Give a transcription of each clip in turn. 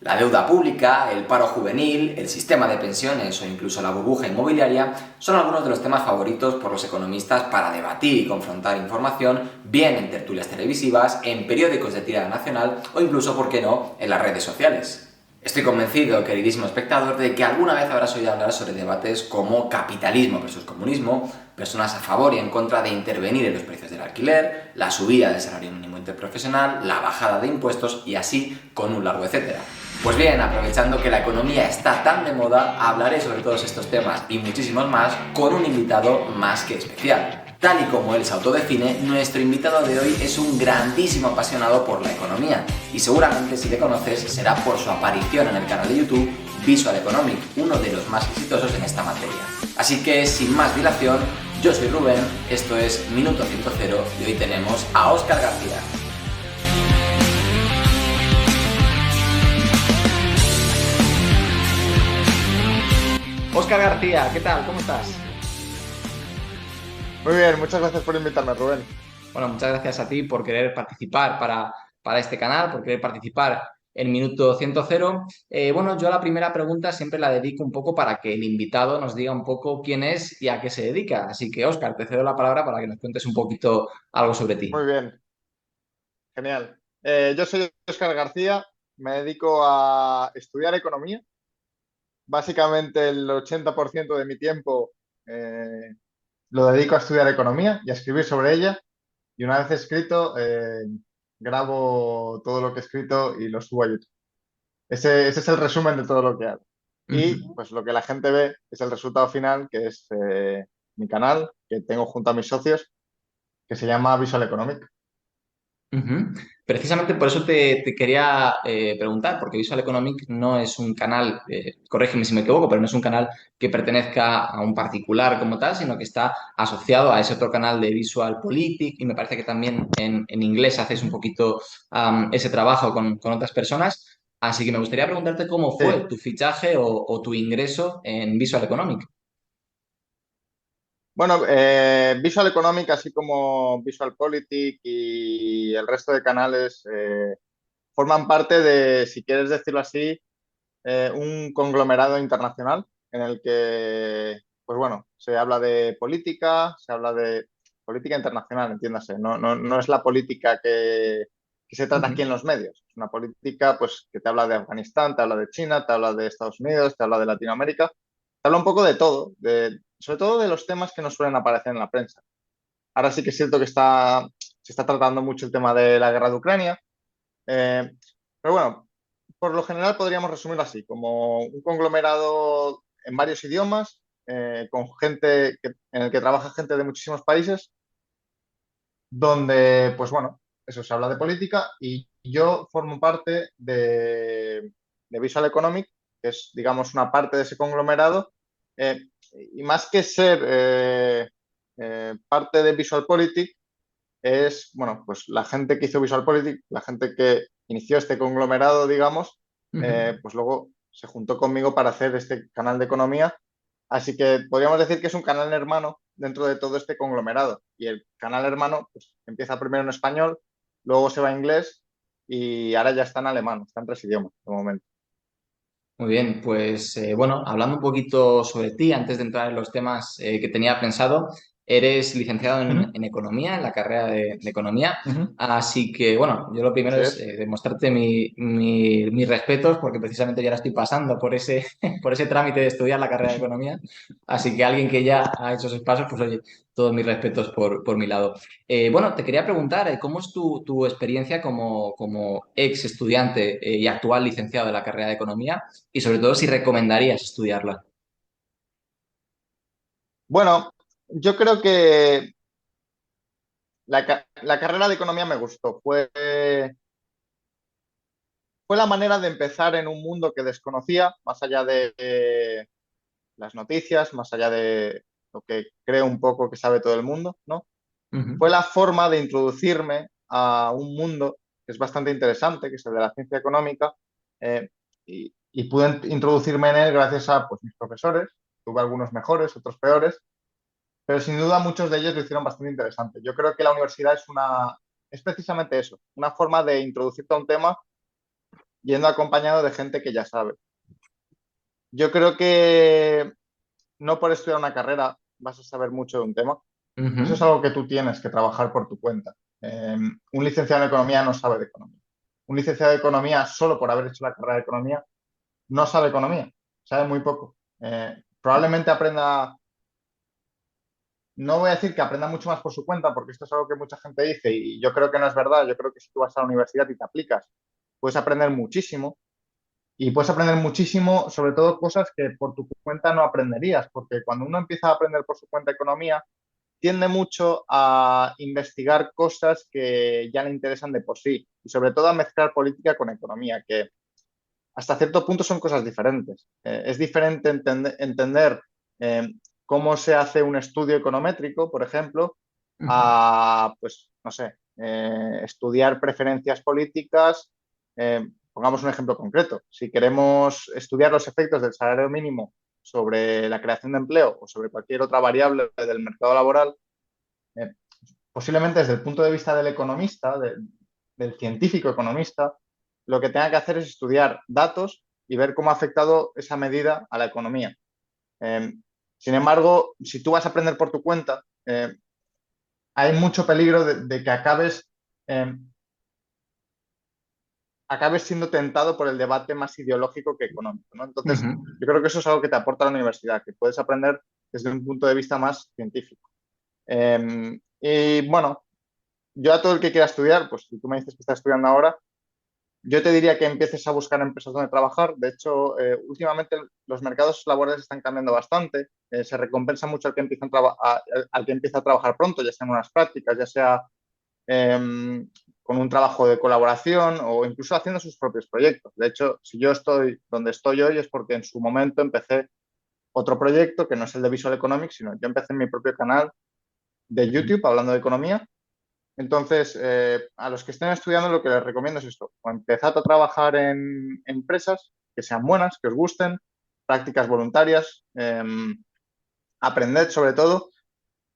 La deuda pública, el paro juvenil, el sistema de pensiones o incluso la burbuja inmobiliaria son algunos de los temas favoritos por los economistas para debatir y confrontar información, bien en tertulias televisivas, en periódicos de tirada nacional o incluso, por qué no, en las redes sociales. Estoy convencido, queridísimo espectador, de que alguna vez habrás oído hablar sobre debates como capitalismo versus comunismo, personas a favor y en contra de intervenir en los precios del alquiler, la subida del salario mínimo interprofesional, la bajada de impuestos y así con un largo etcétera. Pues bien, aprovechando que la economía está tan de moda, hablaré sobre todos estos temas y muchísimos más con un invitado más que especial. Tal y como él se autodefine, nuestro invitado de hoy es un grandísimo apasionado por la economía y seguramente si le conoces será por su aparición en el canal de YouTube Visual Economic, uno de los más exitosos en esta materia. Así que sin más dilación, yo soy Rubén, esto es Minuto 100 y hoy tenemos a Óscar García. Óscar García, ¿qué tal? ¿Cómo estás? Muy bien, muchas gracias por invitarme, Rubén. Bueno, muchas gracias a ti por querer participar para este canal, por querer participar en Minuto 100. Bueno, yo la primera pregunta siempre la dedico un poco para que el invitado nos diga un poco quién es y a qué se dedica. Así que, Óscar, te cedo la palabra para que nos cuentes un poquito algo sobre ti. Muy bien, genial. Yo soy Óscar García, me dedico a estudiar economía. Básicamente el 80% de mi tiempo lo dedico a estudiar economía y a escribir sobre ella. Y una vez escrito, grabo todo lo que he escrito y lo subo a YouTube. Ese es el resumen de todo lo que hago. Y Ujú. pues lo que la gente ve es el resultado final, que es mi canal, que tengo junto a mis socios, que se llama Visual Economic. Ujú. Precisamente por eso te quería preguntar, porque Visual Economic no es un canal, corrígeme si me equivoco, pero no es un canal que pertenezca a un particular como tal, sino que está asociado a ese otro canal de Visual Politic y me parece que también en inglés haces un poquito ese trabajo con otras personas. Así que me gustaría preguntarte cómo fue Sí. tu fichaje o tu ingreso en Visual Economic. Bueno, Visual Economic, así como Visual Politic y el resto de canales, forman parte de, si quieres decirlo así, un conglomerado internacional en el que, pues bueno, se habla de política, se habla de política internacional, entiéndase. No es la política que se trata aquí Ujú. en los medios. Es una política, pues, que te habla de Afganistán, te habla de China, te habla de Estados Unidos, te habla de Latinoamérica. Te habla un poco de todo, sobre todo de los temas que no suelen aparecer en la prensa. Ahora sí que es cierto que se está tratando mucho el tema de la guerra de Ucrania, eh, pero bueno, por lo general podríamos resumirlo así, como un conglomerado en varios idiomas, con en el que trabaja gente de muchísimos países, donde, pues bueno, eso se habla de política y yo formo parte de Visual Economic, que es, digamos, una parte de ese conglomerado, eh, y más que ser parte de VisualPolitik, es, bueno, pues la gente que hizo VisualPolitik, la gente que inició este conglomerado, digamos, Ujú. pues luego se juntó conmigo para hacer este canal de economía. Así que podríamos decir que es un canal hermano dentro de todo este conglomerado. Y el canal hermano pues, empieza primero en español, luego se va a inglés y ahora ya está en alemán, está en tres idiomas de momento. Muy bien, pues bueno, hablando un poquito sobre ti, antes de entrar en los temas que tenía pensado, eres licenciado Ujú, en economía, en la carrera de economía, ujú. así que bueno, yo lo primero Así es es. demostrarte mis respetos, porque precisamente ya ahora estoy pasando por ese, por ese trámite de estudiar la carrera de economía, así que alguien que ya ha hecho esos pasos, pues oye, todos mis respetos por mi lado. Bueno, te quería preguntar, ¿cómo es tu experiencia como ex estudiante y actual licenciado de la carrera de economía? Y sobre todo si recomendarías estudiarla. Bueno, yo creo que la carrera de economía me gustó. Fue la manera de empezar en un mundo que desconocía, más allá de las noticias, más allá de lo que creo un poco que sabe todo el mundo, ¿no? Ujú, Fue la forma de introducirme a un mundo que es bastante interesante, que es el de la ciencia económica, y pude introducirme en él gracias a pues, mis profesores. Tuve algunos mejores, otros peores, pero sin duda muchos de ellos lo hicieron bastante interesante. Yo creo que la universidad es precisamente eso, una forma de introducirte a un tema yendo acompañado de gente que ya sabe. Yo creo que no por estudiar una carrera vas a saber mucho de un tema. Eso es Ujú. algo que tú tienes que trabajar por tu cuenta. Un licenciado en economía no sabe de economía. Un licenciado de economía, solo por haber hecho la carrera de economía, no sabe economía, sabe muy poco. Probablemente aprenda, no voy a decir que aprenda mucho más por su cuenta, porque esto es algo que mucha gente dice y yo creo que no es verdad. Yo creo que si tú vas a la universidad y te aplicas, puedes aprender muchísimo y puedes aprender muchísimo, sobre todo cosas que por tu cuenta no aprenderías, porque cuando uno empieza a aprender por su cuenta economía, tiende mucho a investigar cosas que ya le interesan de por sí y sobre todo a mezclar política con economía, que hasta cierto punto son cosas diferentes. Es diferente entender eh, cómo se hace un estudio econométrico, por ejemplo, Ujú. a, pues, no sé, estudiar preferencias políticas. Pongamos un ejemplo concreto. Si queremos estudiar los efectos del salario mínimo sobre la creación de empleo o sobre cualquier otra variable del mercado laboral, eh, posiblemente desde el punto de vista del economista, del científico economista, lo que tenga que hacer es estudiar datos y ver cómo ha afectado esa medida a la economía. Eh, Sin embargo, si tú vas a aprender por tu cuenta, hay mucho peligro de que eh, acabes siendo tentado por el debate más ideológico que económico, ¿no? Entonces, Ujú. yo creo que eso es algo que te aporta la universidad, que puedes aprender desde un punto de vista más científico. Y bueno, yo a todo el que quiera estudiar, pues si tú me dices que estás estudiando ahora, yo te diría que empieces a buscar empresas donde trabajar. De hecho, últimamente los mercados laborales están cambiando bastante. Se recompensa mucho al que empieza a trabajar pronto, ya sea en unas prácticas, ya sea con un trabajo de colaboración o incluso haciendo sus propios proyectos. De hecho, si yo estoy donde estoy hoy es porque en su momento empecé otro proyecto que no es el de Visual Economics, sino yo empecé en mi propio canal de YouTube hablando de economía. Entonces, a los que estén estudiando lo que les recomiendo es esto, o empezad a trabajar en empresas que sean buenas, que os gusten, prácticas voluntarias, aprended sobre todo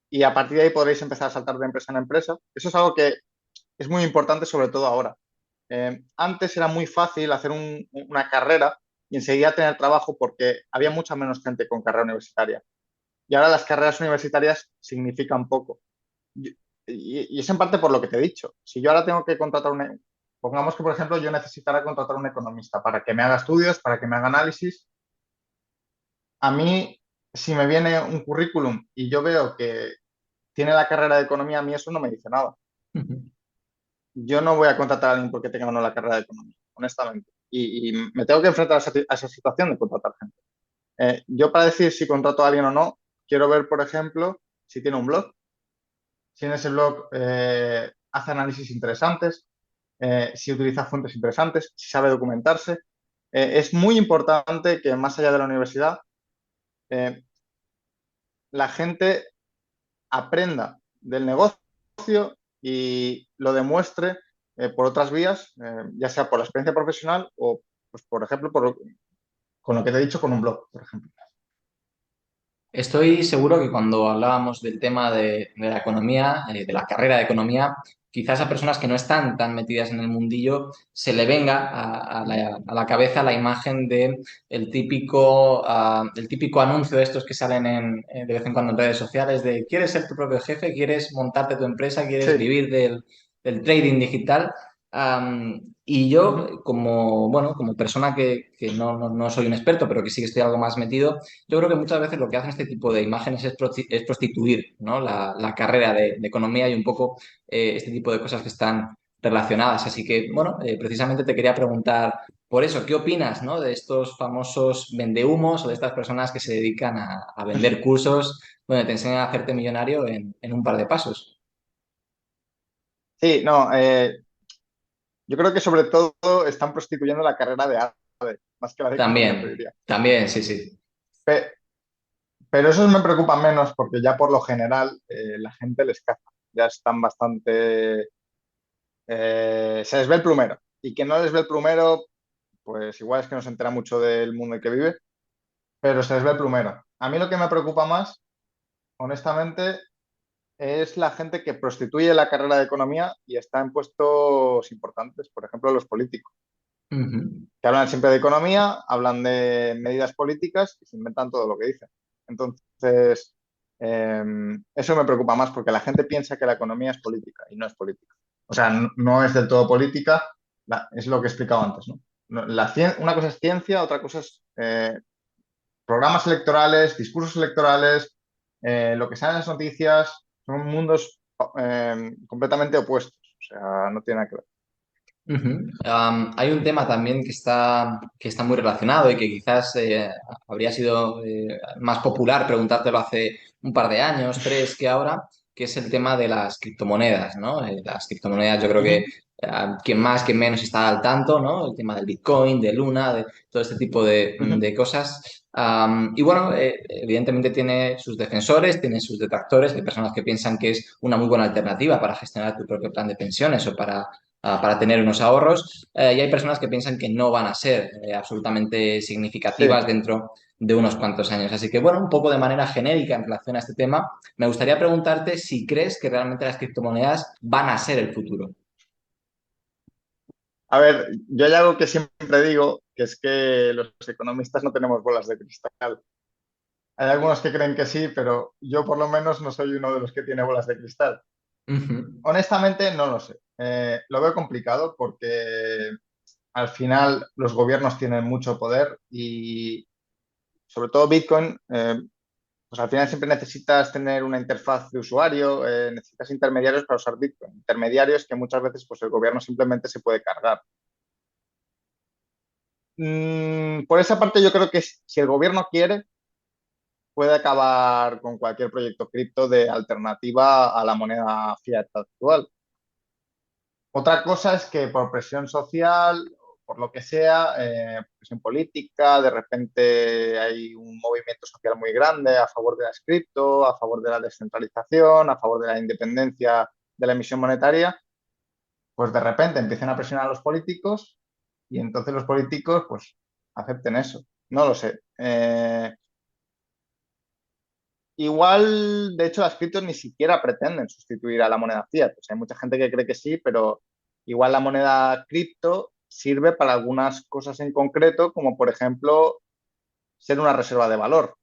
y a partir de ahí podréis empezar a saltar de empresa en empresa. Eso es algo que es muy importante sobre todo ahora. Antes era muy fácil hacer una carrera y enseguida tener trabajo porque había mucha menos gente con carrera universitaria. Y ahora las carreras universitarias significan poco. Y es en parte por lo que te he dicho. Si yo ahora tengo que contratar pongamos que, por ejemplo, yo necesitara contratar un economista para que me haga estudios, para que me haga análisis, a mí, si me viene un currículum y yo veo que tiene la carrera de economía, a mí eso no me dice nada. Ujú. Yo no voy a contratar a alguien porque tenga o no la carrera de economía, honestamente. Y me tengo que enfrentar a esa situación de contratar gente. Yo para decir si contrato a alguien o no, quiero ver, por ejemplo, si tiene un blog, si en ese blog hace análisis interesantes, si utiliza fuentes interesantes, si sabe documentarse. Es muy importante que más allá de la universidad, eh, la gente aprenda del negocio y lo demuestre por otras vías, ya sea por la experiencia profesional o, pues, por ejemplo, con lo que te he dicho, con un blog, por ejemplo. Estoy seguro que cuando hablábamos del tema de la economía, de la carrera de economía, quizás a personas que no están tan metidas en el mundillo se le venga a la cabeza la imagen de el típico anuncio de estos que salen de vez en cuando en redes sociales de ¿quieres ser tu propio jefe? ¿Quieres montarte tu empresa? ¿Quieres Sí. vivir del trading digital? Y Ujú. yo, como, bueno, como persona que no soy un experto, pero que sí que estoy algo más metido, yo creo que muchas veces lo que hacen este tipo de imágenes es prostituir, ¿no? La carrera de economía y un poco este tipo de cosas que están relacionadas. Así que, bueno, precisamente te quería preguntar por eso, ¿qué opinas, ¿no? De estos famosos vendehumos o de estas personas que se dedican a vender cursos donde te enseñan a hacerte millonario en un par de pasos? Sí, no, yo creo que sobre todo están prostituyendo la carrera de arte, más que la de economía, te También, diría. también, sí, sí. Pe- Pero esos me preocupan menos porque ya por lo general la gente les caza. Ya están bastante... se les ve el plumero. Y que no les ve el plumero, pues igual es que no se entera mucho del mundo en que vive, pero se les ve el plumero. A mí lo que me preocupa más, honestamente, es la gente que prostituye la carrera de economía y está en puestos importantes, por ejemplo, los políticos. Ujú. Que hablan siempre de economía, hablan de medidas políticas y se inventan todo lo que dicen. Entonces, eh, eso me preocupa más porque la gente piensa que la economía es política y no es política. O sea, no es del todo política, es lo que he explicado antes, ¿no? Una cosa es ciencia, otra cosa es programas electorales, discursos electorales, lo que sale en las noticias, son mundos completamente opuestos. O sea, no tiene nada que ver. Ujú. Hay un tema también que está muy relacionado y que quizás habría sido más popular preguntártelo hace un par de años, tres, que ahora, que es el tema de las criptomonedas, ¿no? Las criptomonedas yo creo que Ujú, quien más, quien menos está al tanto, ¿no? El tema del Bitcoin, de Luna, de todo este tipo ujú. de cosas. Y bueno, evidentemente tiene sus defensores, tiene sus detractores, hay personas que piensan que es una muy buena alternativa para gestionar tu propio plan de pensiones o para tener unos ahorros, y hay personas que piensan que no van a ser absolutamente significativas Sí. dentro de unos cuantos años. Así que, bueno, un poco de manera genérica en relación a este tema, me gustaría preguntarte si crees que realmente las criptomonedas van a ser el futuro. A ver, yo hay algo que siempre digo, que es que los economistas no tenemos bolas de cristal. Hay algunos que creen que sí, pero yo por lo menos no soy uno de los que tiene bolas de cristal. Ujú. Honestamente, no lo sé. Lo veo complicado porque al final los gobiernos tienen mucho poder y sobre todo Bitcoin, pues al final siempre necesitas tener una interfaz de usuario, necesitas intermediarios para usar Bitcoin. Intermediarios que muchas veces pues el gobierno simplemente se puede cargar. Por esa parte, yo creo que si el gobierno quiere, puede acabar con cualquier proyecto cripto de alternativa a la moneda fiat actual. Otra cosa es que por presión social, por lo que sea, presión política, de repente hay un movimiento social muy grande a favor de las cripto, a favor de la descentralización, a favor de la independencia de la emisión monetaria, pues de repente empiezan a presionar a los políticos y entonces los políticos pues acepten eso. No lo sé. Igual, de hecho, las criptos ni siquiera pretenden sustituir a la moneda fiat. O sea, hay mucha gente que cree que sí, pero igual la moneda cripto sirve para algunas cosas en concreto, como por ejemplo ser una reserva de valor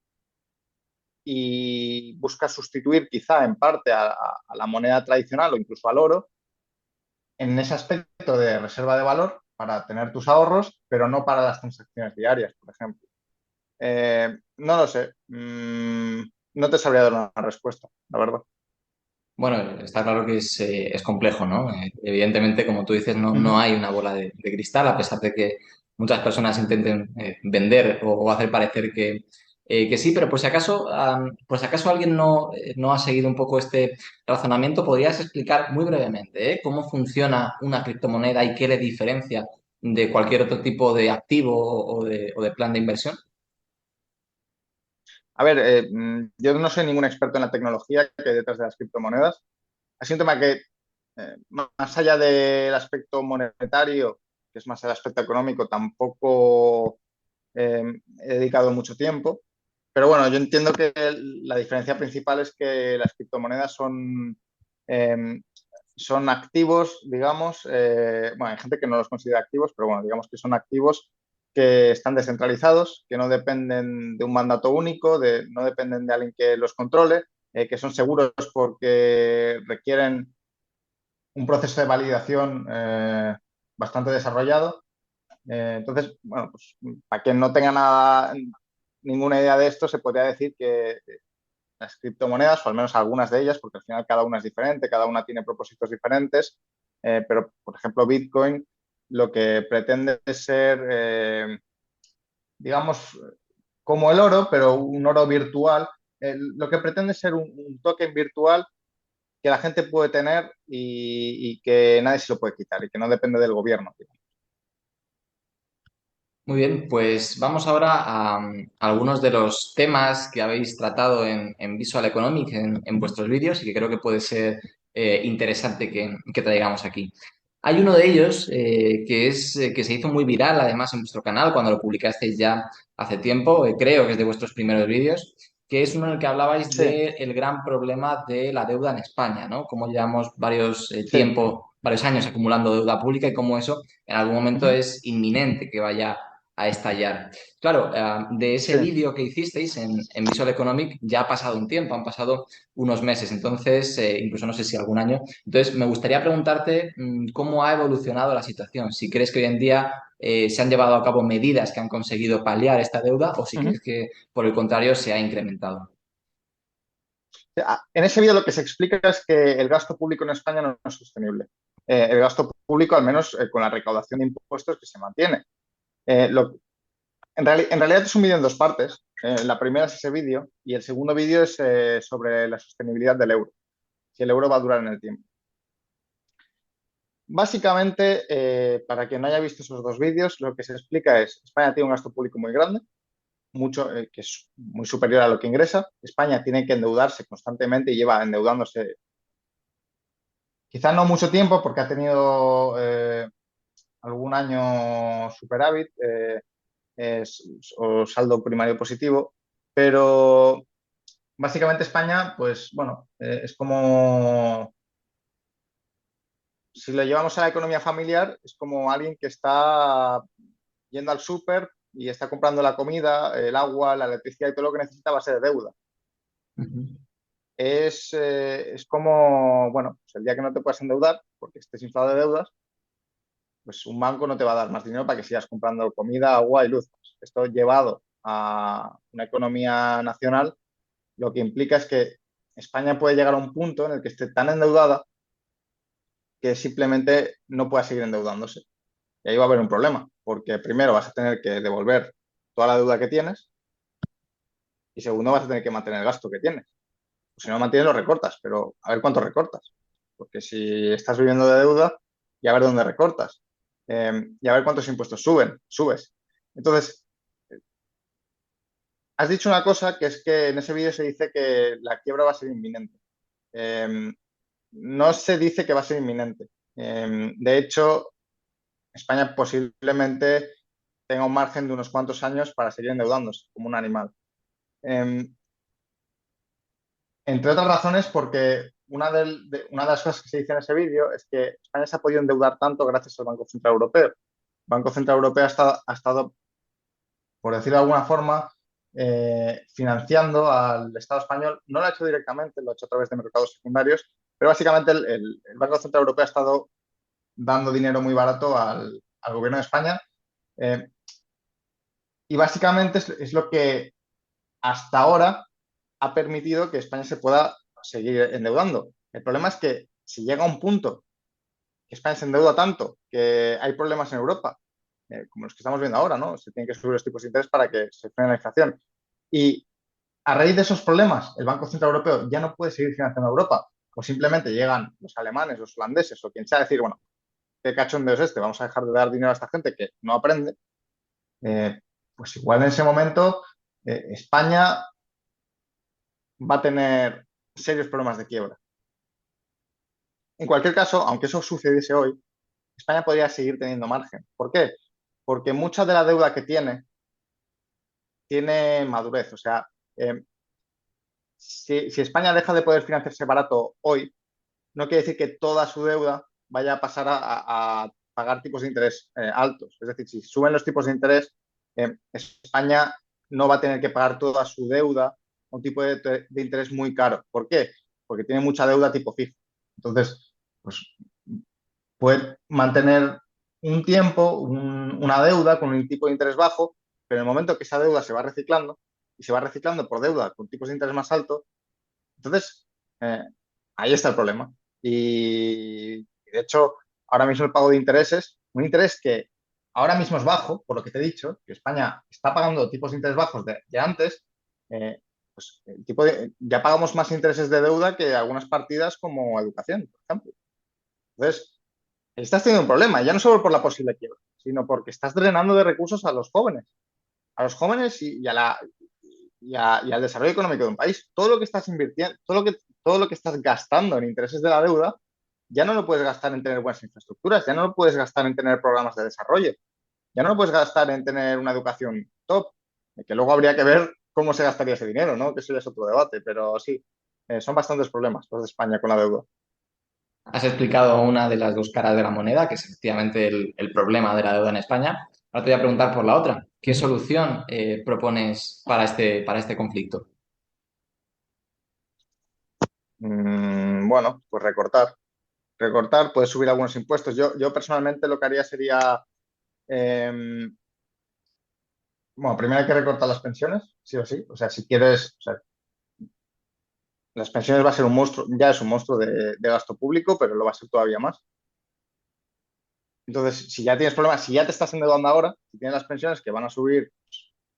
y busca sustituir quizá en parte a la moneda tradicional o incluso al oro en ese aspecto de reserva de valor para tener tus ahorros, pero no para las transacciones diarias, por ejemplo. No lo sé. No te sabría dar una respuesta, la verdad. Bueno, está claro que es complejo, ¿no? Evidentemente, como tú dices, no Ujú. hay una bola de cristal, a pesar de que muchas personas intenten vender o hacer parecer que sí, pero por si acaso alguien no ha seguido un poco este razonamiento, ¿podrías explicar muy brevemente, cómo funciona una criptomoneda y qué le diferencia de cualquier otro tipo de activo o de plan de inversión? A ver, yo no soy ningún experto en la tecnología que hay detrás de las criptomonedas. Ha sido un tema que, más allá del aspecto monetario, que es más el aspecto económico, tampoco he dedicado mucho tiempo. Pero bueno, yo entiendo que la diferencia principal es que las criptomonedas eh, son activos, digamos, bueno, hay gente que no los considera activos, pero bueno, digamos que son activos que están descentralizados, que no dependen de un mandato único, no dependen de alguien que los controle, que son seguros porque requieren un proceso de validación bastante desarrollado. Entonces, bueno, pues para quien no tenga ninguna idea de esto, se podría decir que las criptomonedas, o al menos algunas de ellas, porque al final cada una es diferente, cada una tiene propósitos diferentes, pero por ejemplo Bitcoin lo que pretende es ser, digamos, como el oro, pero un oro virtual. Lo que pretende es ser un token virtual que la gente puede tener y que nadie se lo puede quitar y que no depende del gobierno. Muy bien, pues vamos ahora a algunos de los temas que habéis tratado en Visual Economics en vuestros vídeos y que creo que puede ser interesante que traigamos aquí. Hay uno de ellos que se hizo muy viral además en vuestro canal cuando lo publicasteis ya hace tiempo, creo que es de vuestros primeros vídeos, que es uno en el que hablabais Sí, del gran problema de la deuda en España, ¿no? Cómo llevamos sí. varios años acumulando deuda pública y cómo eso en algún momento Ujú, es inminente que vaya a estallar. Claro, de ese sí. vídeo que hicisteis en Visual Economic ya ha pasado un tiempo, han pasado unos meses, entonces, incluso no sé si algún año. Entonces, me gustaría preguntarte cómo ha evolucionado la situación, si crees que hoy en día se han llevado a cabo medidas que han conseguido paliar esta deuda o si Ujú. crees que, por el contrario, se ha incrementado. En ese vídeo lo que se explica es que el gasto público en España no es sostenible. El gasto público, al menos con la recaudación de impuestos que se mantiene. Eh, lo- en realidad es un vídeo en dos partes. La primera es ese vídeo y el segundo vídeo es sobre la sostenibilidad del euro, si el euro va a durar en el tiempo. Básicamente, para quien no haya visto esos dos vídeos, lo que se explica es España tiene un gasto público muy grande, mucho, que es muy superior a lo que ingresa. España tiene que endeudarse constantemente y lleva endeudándose quizá no mucho tiempo porque ha tenido algún año superávit o saldo primario positivo, pero básicamente España, pues bueno, es como, si lo llevamos a la economía familiar, es como alguien que está yendo al súper y está comprando la comida, el agua, la electricidad y todo lo que necesita a base de deuda. Ujú. Es como, bueno, pues el día que no te puedas endeudar porque estés inflado de deudas, pues un banco no te va a dar más dinero para que sigas comprando comida, agua y luz. Esto llevado a una economía nacional, lo que implica es que España puede llegar a un punto en el que esté tan endeudada que simplemente no pueda seguir endeudándose. Y ahí va a haber un problema, porque primero vas a tener que devolver toda la deuda que tienes y segundo vas a tener que mantener el gasto que tienes. Pues si no mantienes, lo recortas, pero a ver cuánto recortas. Porque si estás viviendo de deuda, ya a ver dónde recortas. Y a ver cuántos impuestos subes. Entonces, has dicho una cosa que es que en ese vídeo se dice que la quiebra va a ser inminente. Eh, no se dice que va a ser inminente. De hecho, España posiblemente tenga un margen de unos cuantos años para seguir endeudándose como un animal. Eh, Entre otras razones, porque una de las cosas que se dice en ese vídeo es que España se ha podido endeudar tanto gracias al Banco Central Europeo. El Banco Central Europeo ha estado, por decirlo de alguna forma, financiando al Estado español. No lo ha hecho directamente, lo ha hecho a través de mercados secundarios, pero básicamente el Banco Central Europeo ha estado dando dinero muy barato al gobierno de España. eh, y básicamente es lo que hasta ahora ha permitido que España se pueda seguir endeudando. El problema es que si llega a un punto que España se endeuda tanto que hay problemas en Europa, como los que estamos viendo ahora, ¿no? Se tienen que subir los tipos de interés para que se frene la inflación. Y a raíz de esos problemas, el Banco Central Europeo ya no puede seguir financiando a Europa, o simplemente llegan los alemanes, los holandeses o quien sea a decir, bueno, qué cachondeo es este, vamos a dejar de dar dinero a esta gente que no aprende, eh, pues igual en ese momento España va a tener serios problemas de quiebra. En cualquier caso, aunque eso sucediese hoy, España podría seguir teniendo margen. ¿Por qué? Porque mucha de la deuda que tiene madurez. O sea, eh, si España deja de poder financiarse barato hoy, no quiere decir que toda su deuda vaya a pasar a pagar tipos de interés altos. Es decir, si suben los tipos de interés, España no va a tener que pagar toda su deuda a un tipo de interés muy caro. ¿Por qué? Porque tiene mucha deuda tipo fijo. Entonces, pues puede mantener un tiempo una deuda con un tipo de interés bajo, pero en el momento que esa deuda se va reciclando y se va reciclando por deuda con tipos de interés más altos, entonces eh, ahí está el problema. Y de hecho, ahora mismo el pago de intereses, un interés que ahora mismo es bajo, por lo que te he dicho, que España está pagando tipos de interés bajos de antes, eh, pues el ya pagamos más intereses de deuda que algunas partidas como educación, por ejemplo. Entonces, estás teniendo un problema, ya no solo por la posible quiebra, sino porque estás drenando de recursos a los jóvenes y al desarrollo económico de un país. Todo lo que estás invirtiendo, todo lo que estás gastando en intereses de la deuda, ya no lo puedes gastar en tener buenas infraestructuras, ya no lo puedes gastar en tener programas de desarrollo, ya no lo puedes gastar en tener una educación top, que luego habría que ver cómo se gastaría ese dinero, ¿no? Que eso ya es otro debate, pero sí, son bastantes problemas los de España con la deuda. Has explicado una de las dos caras de la moneda, que es efectivamente el problema de la deuda en España. Ahora te voy a preguntar por la otra. ¿Qué solución propones para este conflicto? Bueno, pues recortar. Recortar, puedes subir algunos impuestos. Yo personalmente lo que haría sería, eh, bueno, primero hay que recortar las pensiones, sí o sí. O sea, si quieres, o sea, las pensiones va a ser un monstruo, ya es un monstruo de gasto público, pero lo va a ser todavía más. Entonces, si ya tienes problemas, si ya te estás endeudando ahora, si tienes las pensiones que van a subir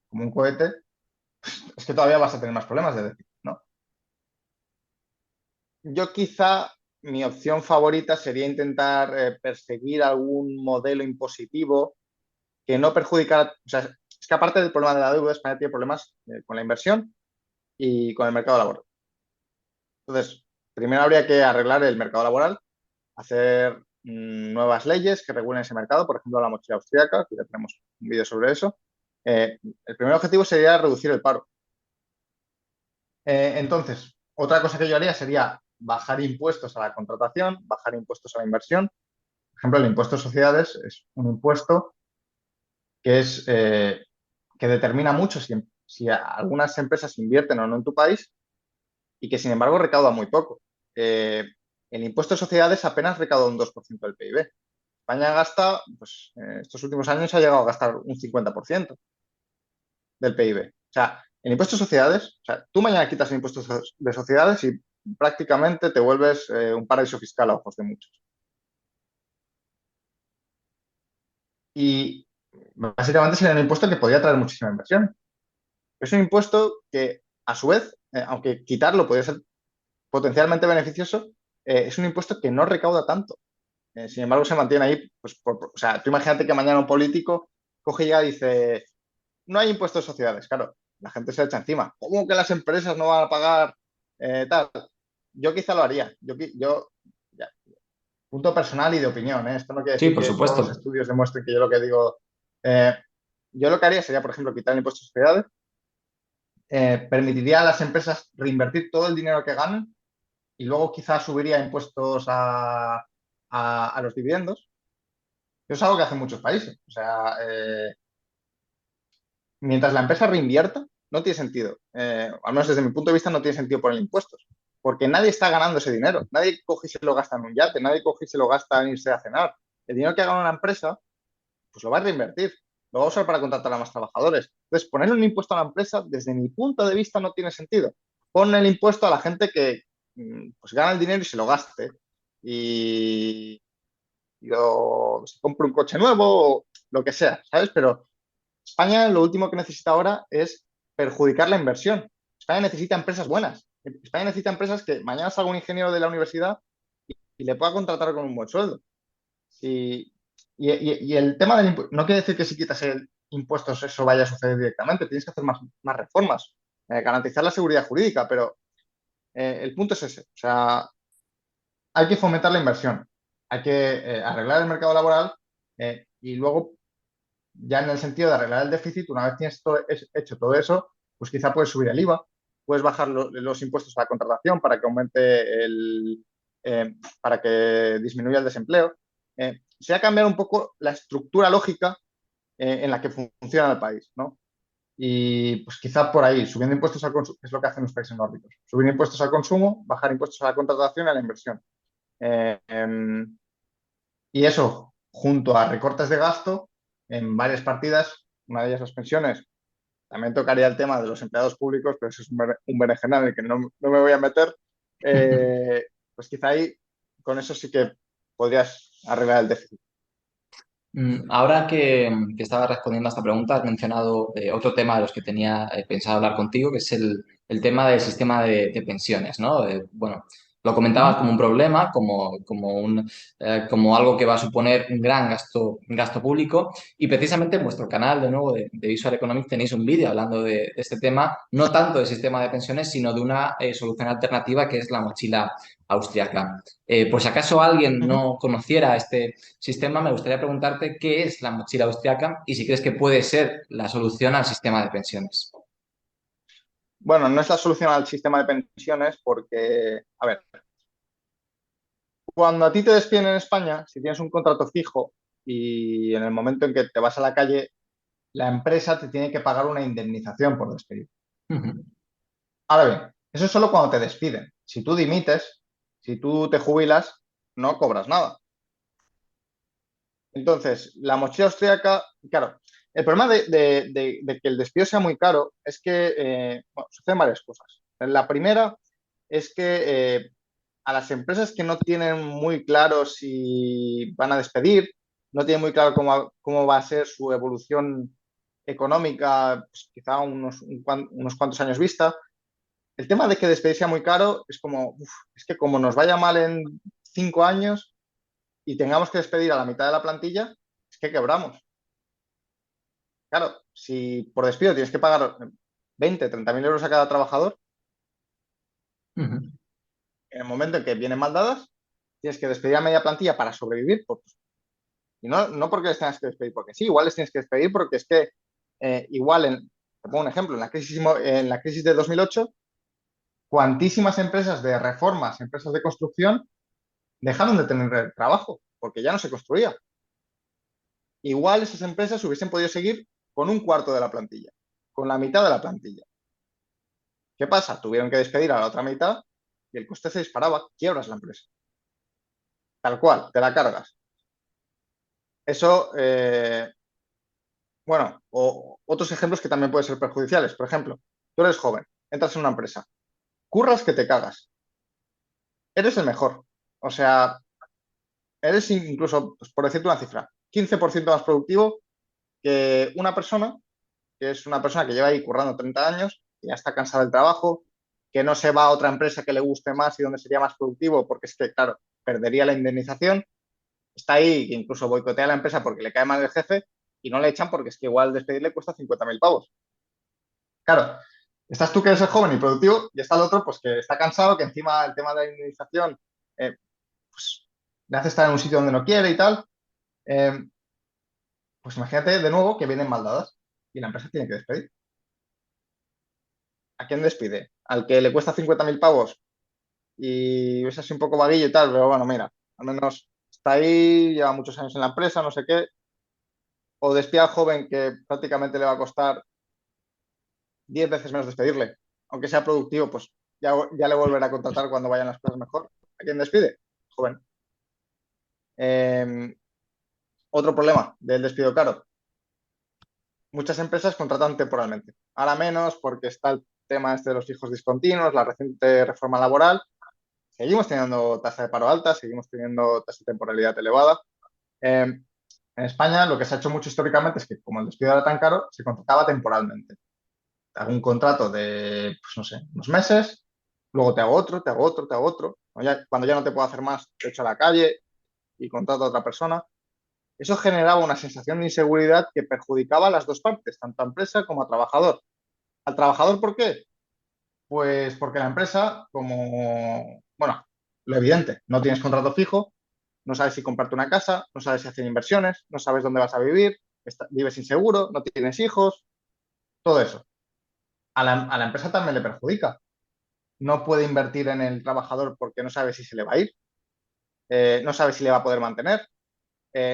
como un cohete, es que todavía vas a tener más problemas de déficit, ¿no? Yo quizá mi opción favorita sería intentar perseguir algún modelo impositivo que no perjudicara, o sea, es que aparte del problema de la deuda, España tiene problemas con la inversión y con el mercado laboral. Entonces, primero habría que arreglar el mercado laboral, hacer nuevas leyes que regulen ese mercado, por ejemplo, la mochila austríaca, que ya tenemos un vídeo sobre eso. El primer objetivo sería reducir el paro. Entonces, otra cosa que yo haría sería bajar impuestos a la contratación, bajar impuestos a la inversión. Por ejemplo, el impuesto de sociedades es un impuesto que es que determina mucho si algunas empresas invierten o no en tu país y que, sin embargo, recauda muy poco. El impuesto de sociedades apenas recauda un 2% del PIB. España gasta, pues estos últimos años ha llegado a gastar un 50% del PIB. O sea, el impuesto de sociedades, o sea, tú mañana quitas el impuesto de sociedades y prácticamente te vuelves un paraíso fiscal a ojos de muchos. Y básicamente sería un impuesto que podría traer muchísima inversión. Es un impuesto que, a su vez, aunque quitarlo podría ser potencialmente beneficioso, es un impuesto que no recauda tanto. Sin embargo, se mantiene ahí. Pues, o sea, tú imagínate que mañana un político coge y ya dice, no hay impuestos de sociedades. Claro, la gente se echa encima. ¿Cómo que las empresas no van a pagar tal? Yo quizá lo haría. Ya, punto personal y de opinión, ¿eh? Esto no quiere Sí, decir por que todos los supuesto. estudios demuestren que yo lo que digo. eh, yo lo que haría sería, por ejemplo, quitar el impuesto de sociedades, permitiría a las empresas reinvertir todo el dinero que ganan y luego quizás subiría impuestos a los dividendos. Eso es algo que hacen muchos países. O sea, mientras la empresa reinvierta, no tiene sentido. Al menos desde mi punto de vista, no tiene sentido poner impuestos. Porque nadie está ganando ese dinero. Nadie coge y se lo gasta en un yate, nadie coge y se lo gasta en irse a cenar. El dinero que gana una empresa, pues lo va a reinvertir. Lo va a usar para contratar a más trabajadores. Entonces, ponerle un impuesto a la empresa, desde mi punto de vista, no tiene sentido. Pon el impuesto a la gente que pues gana el dinero y se lo gaste. Y, o se compre un coche nuevo o lo que sea, ¿sabes? Pero España lo último que necesita ahora es perjudicar la inversión. España necesita empresas buenas. España necesita empresas que mañana salga un ingeniero de la universidad y le pueda contratar con un buen sueldo. Y el tema del impuesto, no quiere decir que si quitas el impuestos eso vaya a suceder directamente, tienes que hacer más reformas, garantizar la seguridad jurídica, pero el punto es ese. O sea, hay que fomentar la inversión, hay que arreglar el mercado laboral y luego ya en el sentido de arreglar el déficit, una vez tienes hecho todo eso, pues quizá puedes subir el IVA, puedes bajar los impuestos a la contratación para que aumente para que disminuya el desempleo. Se ha cambiado un poco la estructura lógica en la que funciona el país, ¿no? Y pues quizá por ahí, subiendo impuestos al consumo, es lo que hacen los países nórdicos. Subir impuestos al consumo, bajar impuestos a la contratación y a la inversión. Eh, em, y eso, junto a recortes de gasto en varias partidas, una de ellas las pensiones. También tocaría el tema de los empleados públicos, pero eso es un berenjenal en el que no me voy a meter. Pues quizá ahí con eso sí que podrías arreglar el déficit. Ahora que estaba respondiendo a esta pregunta, has mencionado otro tema de los que tenía pensado hablar contigo, que es el tema del sistema de pensiones, ¿no? Bueno, lo comentabas como un problema, como algo que va a suponer un gasto público, y precisamente en vuestro canal, de nuevo, de Visual Economics, tenéis un vídeo hablando de este tema, no tanto del sistema de pensiones, sino de una solución alternativa que es la mochila austriaca. Por si acaso alguien Uh -huh. no conociera este sistema, me gustaría preguntarte qué es la mochila austriaca y si crees que puede ser la solución al sistema de pensiones. Bueno, no es la solución al sistema de pensiones porque, a ver, cuando a ti te despiden en España, si tienes un contrato fijo y en el momento en que te vas a la calle, la empresa te tiene que pagar una indemnización por despedir. Ujú. Ahora bien, eso es solo cuando te despiden. Si tú dimites, si tú te jubilas, no cobras nada. Entonces, la mochila austríaca, claro, el problema de que el despido sea muy caro es que, bueno, suceden varias cosas. La primera es que a las empresas que no tienen muy claro si van a despedir, no tienen muy claro cómo va a ser su evolución económica, pues quizá unos cuantos años vista, el tema de que despedir sea muy caro es como, uf, es que como nos vaya mal en 5 años y tengamos que despedir a la mitad de la plantilla, es que quebramos. Claro, si por despido tienes que pagar 20, 30 mil euros a cada trabajador, Ujú. en el momento en que vienen mal dadas, tienes que despedir a media plantilla para sobrevivir. Y no porque les tengas que despedir, porque sí, igual les tienes que despedir porque es que igual, te pongo un ejemplo, en la crisis de 2008, cuantísimas empresas de reformas, empresas de construcción, dejaron de tener trabajo porque ya no se construía. Igual esas empresas hubiesen podido seguir con un cuarto de la plantilla, con la mitad de la plantilla. ¿Qué pasa? Tuvieron que despedir a la otra mitad y el coste se disparaba, quiebras la empresa. Tal cual, te la cargas. Eso, bueno, o otros ejemplos que también pueden ser perjudiciales. Por ejemplo, tú eres joven, entras en una empresa, curras que te cagas, eres el mejor. O sea, eres incluso, pues, por decirte una cifra, 15% más productivo que una persona que es una persona que lleva ahí currando 30 años, que ya está cansada del trabajo, que no se va a otra empresa que le guste más y donde sería más productivo, porque es que, claro, perdería la indemnización, está ahí, que incluso boicotea a la empresa porque le cae mal el jefe y no le echan porque es que igual despedirle cuesta 50.000 pavos. Claro, estás tú que eres el joven y productivo y está el otro pues que está cansado, que encima el tema de la indemnización eh, pues, le hace estar en un sitio donde no quiere y tal. Eh, pues imagínate de nuevo que vienen mal dadas y la empresa tiene que despedir. ¿A quién despide? Al que le cuesta 50.000 pavos y es así un poco vaguillo y tal, pero bueno, mira, al menos está ahí, lleva muchos años en la empresa, no sé qué, o despide al joven que prácticamente le va a costar 10 veces menos despedirle, aunque sea productivo, pues ya le volverá a contratar cuando vayan las cosas mejor. ¿A quién despide? Joven. Eh, Otro problema del despido caro. Muchas empresas contratan temporalmente. Ahora menos porque está el tema este de los fijos discontinuos, la reciente reforma laboral. Seguimos teniendo tasa de paro alta, seguimos teniendo tasa de temporalidad elevada. En España lo que se ha hecho mucho históricamente es que como el despido era tan caro, se contrataba temporalmente. Te hago un contrato de, pues no sé, unos meses, luego te hago otro, te hago otro, te hago otro. Cuando ya no te puedo hacer más, te echo a la calle y contrato a otra persona. Eso generaba una sensación de inseguridad que perjudicaba a las dos partes, tanto a empresa como a trabajador. ¿Al trabajador por qué? Pues porque la empresa, como, bueno, lo evidente, no tienes contrato fijo, no sabes si comprarte una casa, no sabes si hacer inversiones, no sabes dónde vas a vivir, vives inseguro, no tienes hijos, todo eso. A la empresa también le perjudica. No puede invertir en el trabajador porque no sabe si se le va a ir, no sabe si le va a poder mantener,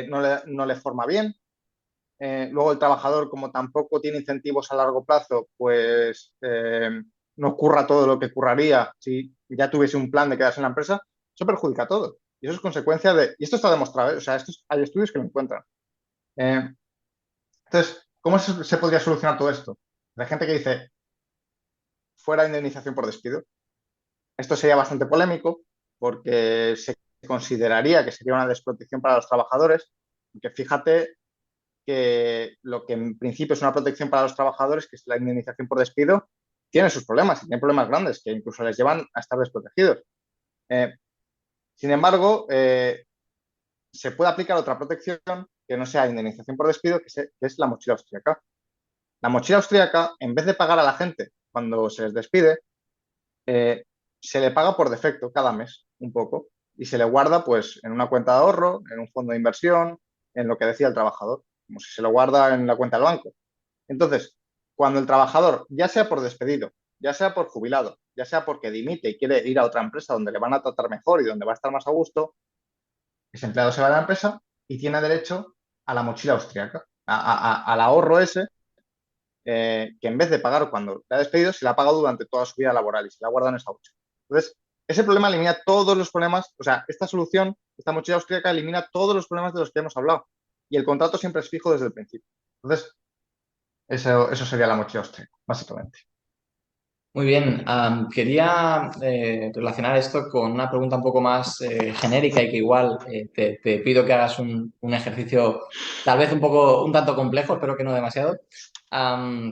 no le forma bien. Luego el trabajador, como tampoco tiene incentivos a largo plazo, pues no curra todo lo que curraría si ya tuviese un plan de quedarse en la empresa, eso perjudica a todo. Y eso es consecuencia de, y esto está demostrado, o sea, hay estudios que lo encuentran. Eh, entonces, ¿cómo se podría solucionar todo esto? La gente que dice, fuera indemnización por despido. Esto sería bastante polémico porque se consideraría que sería una desprotección para los trabajadores, porque fíjate que lo que en principio es una protección para los trabajadores, que es la indemnización por despido, tiene sus problemas, y tiene problemas grandes que incluso les llevan a estar desprotegidos. Eh, Sin embargo, se puede aplicar otra protección que no sea indemnización por despido, que es la mochila austríaca. La mochila austríaca, en vez de pagar a la gente cuando se les despide, eh, se le paga por defecto cada mes un poco y se le guarda pues en una cuenta de ahorro, en un fondo de inversión, en lo que decía el trabajador, como si se lo guarda en la cuenta del banco. Entonces, cuando el trabajador, ya sea por despedido ya sea por jubilado, ya sea porque dimite y quiere ir a otra empresa donde le van a tratar mejor y donde va a estar más a gusto, ese empleado se va de la empresa y tiene derecho a la mochila austríaca, al ahorro ese que en vez de pagar cuando le ha despedido, se le ha pagado durante toda su vida laboral y se le ha guardado en esa mochila. Entonces, ese problema elimina todos los problemas, o sea, esta solución, esta mochila austríaca elimina todos los problemas de los que hemos hablado y el contrato siempre es fijo desde el principio. Entonces, eso sería la mochila austríaca, básicamente. Muy bien, quería relacionar esto con una pregunta un poco más genérica y que igual te pido que hagas un ejercicio tal vez un tanto complejo, espero que no demasiado,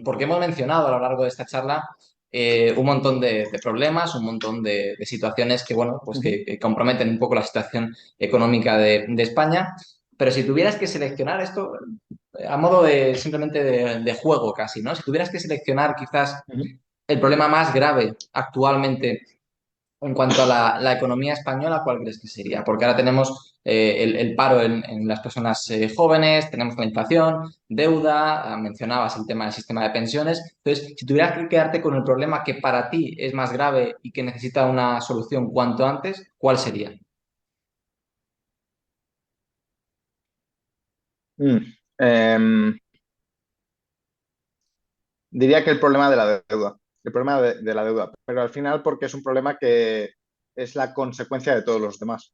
porque hemos mencionado a lo largo de esta charla un montón de problemas, un montón de situaciones que, bueno, pues que comprometen un poco la situación económica de España, pero si tuvieras que seleccionar esto a modo de simplemente de juego casi, ¿no? Si tuvieras que seleccionar quizás el problema más grave actualmente en cuanto a la economía española, ¿cuál crees que sería? Porque ahora tenemos el paro en las personas jóvenes, tenemos la inflación, deuda, mencionabas el tema del sistema de pensiones. Entonces, si tuvieras que quedarte con el problema que para ti es más grave y que necesita una solución cuanto antes, ¿cuál sería? Mm. Eh, Diría que el problema de la deuda, el problema de la deuda, pero al final porque es un problema que es la consecuencia de todos los demás.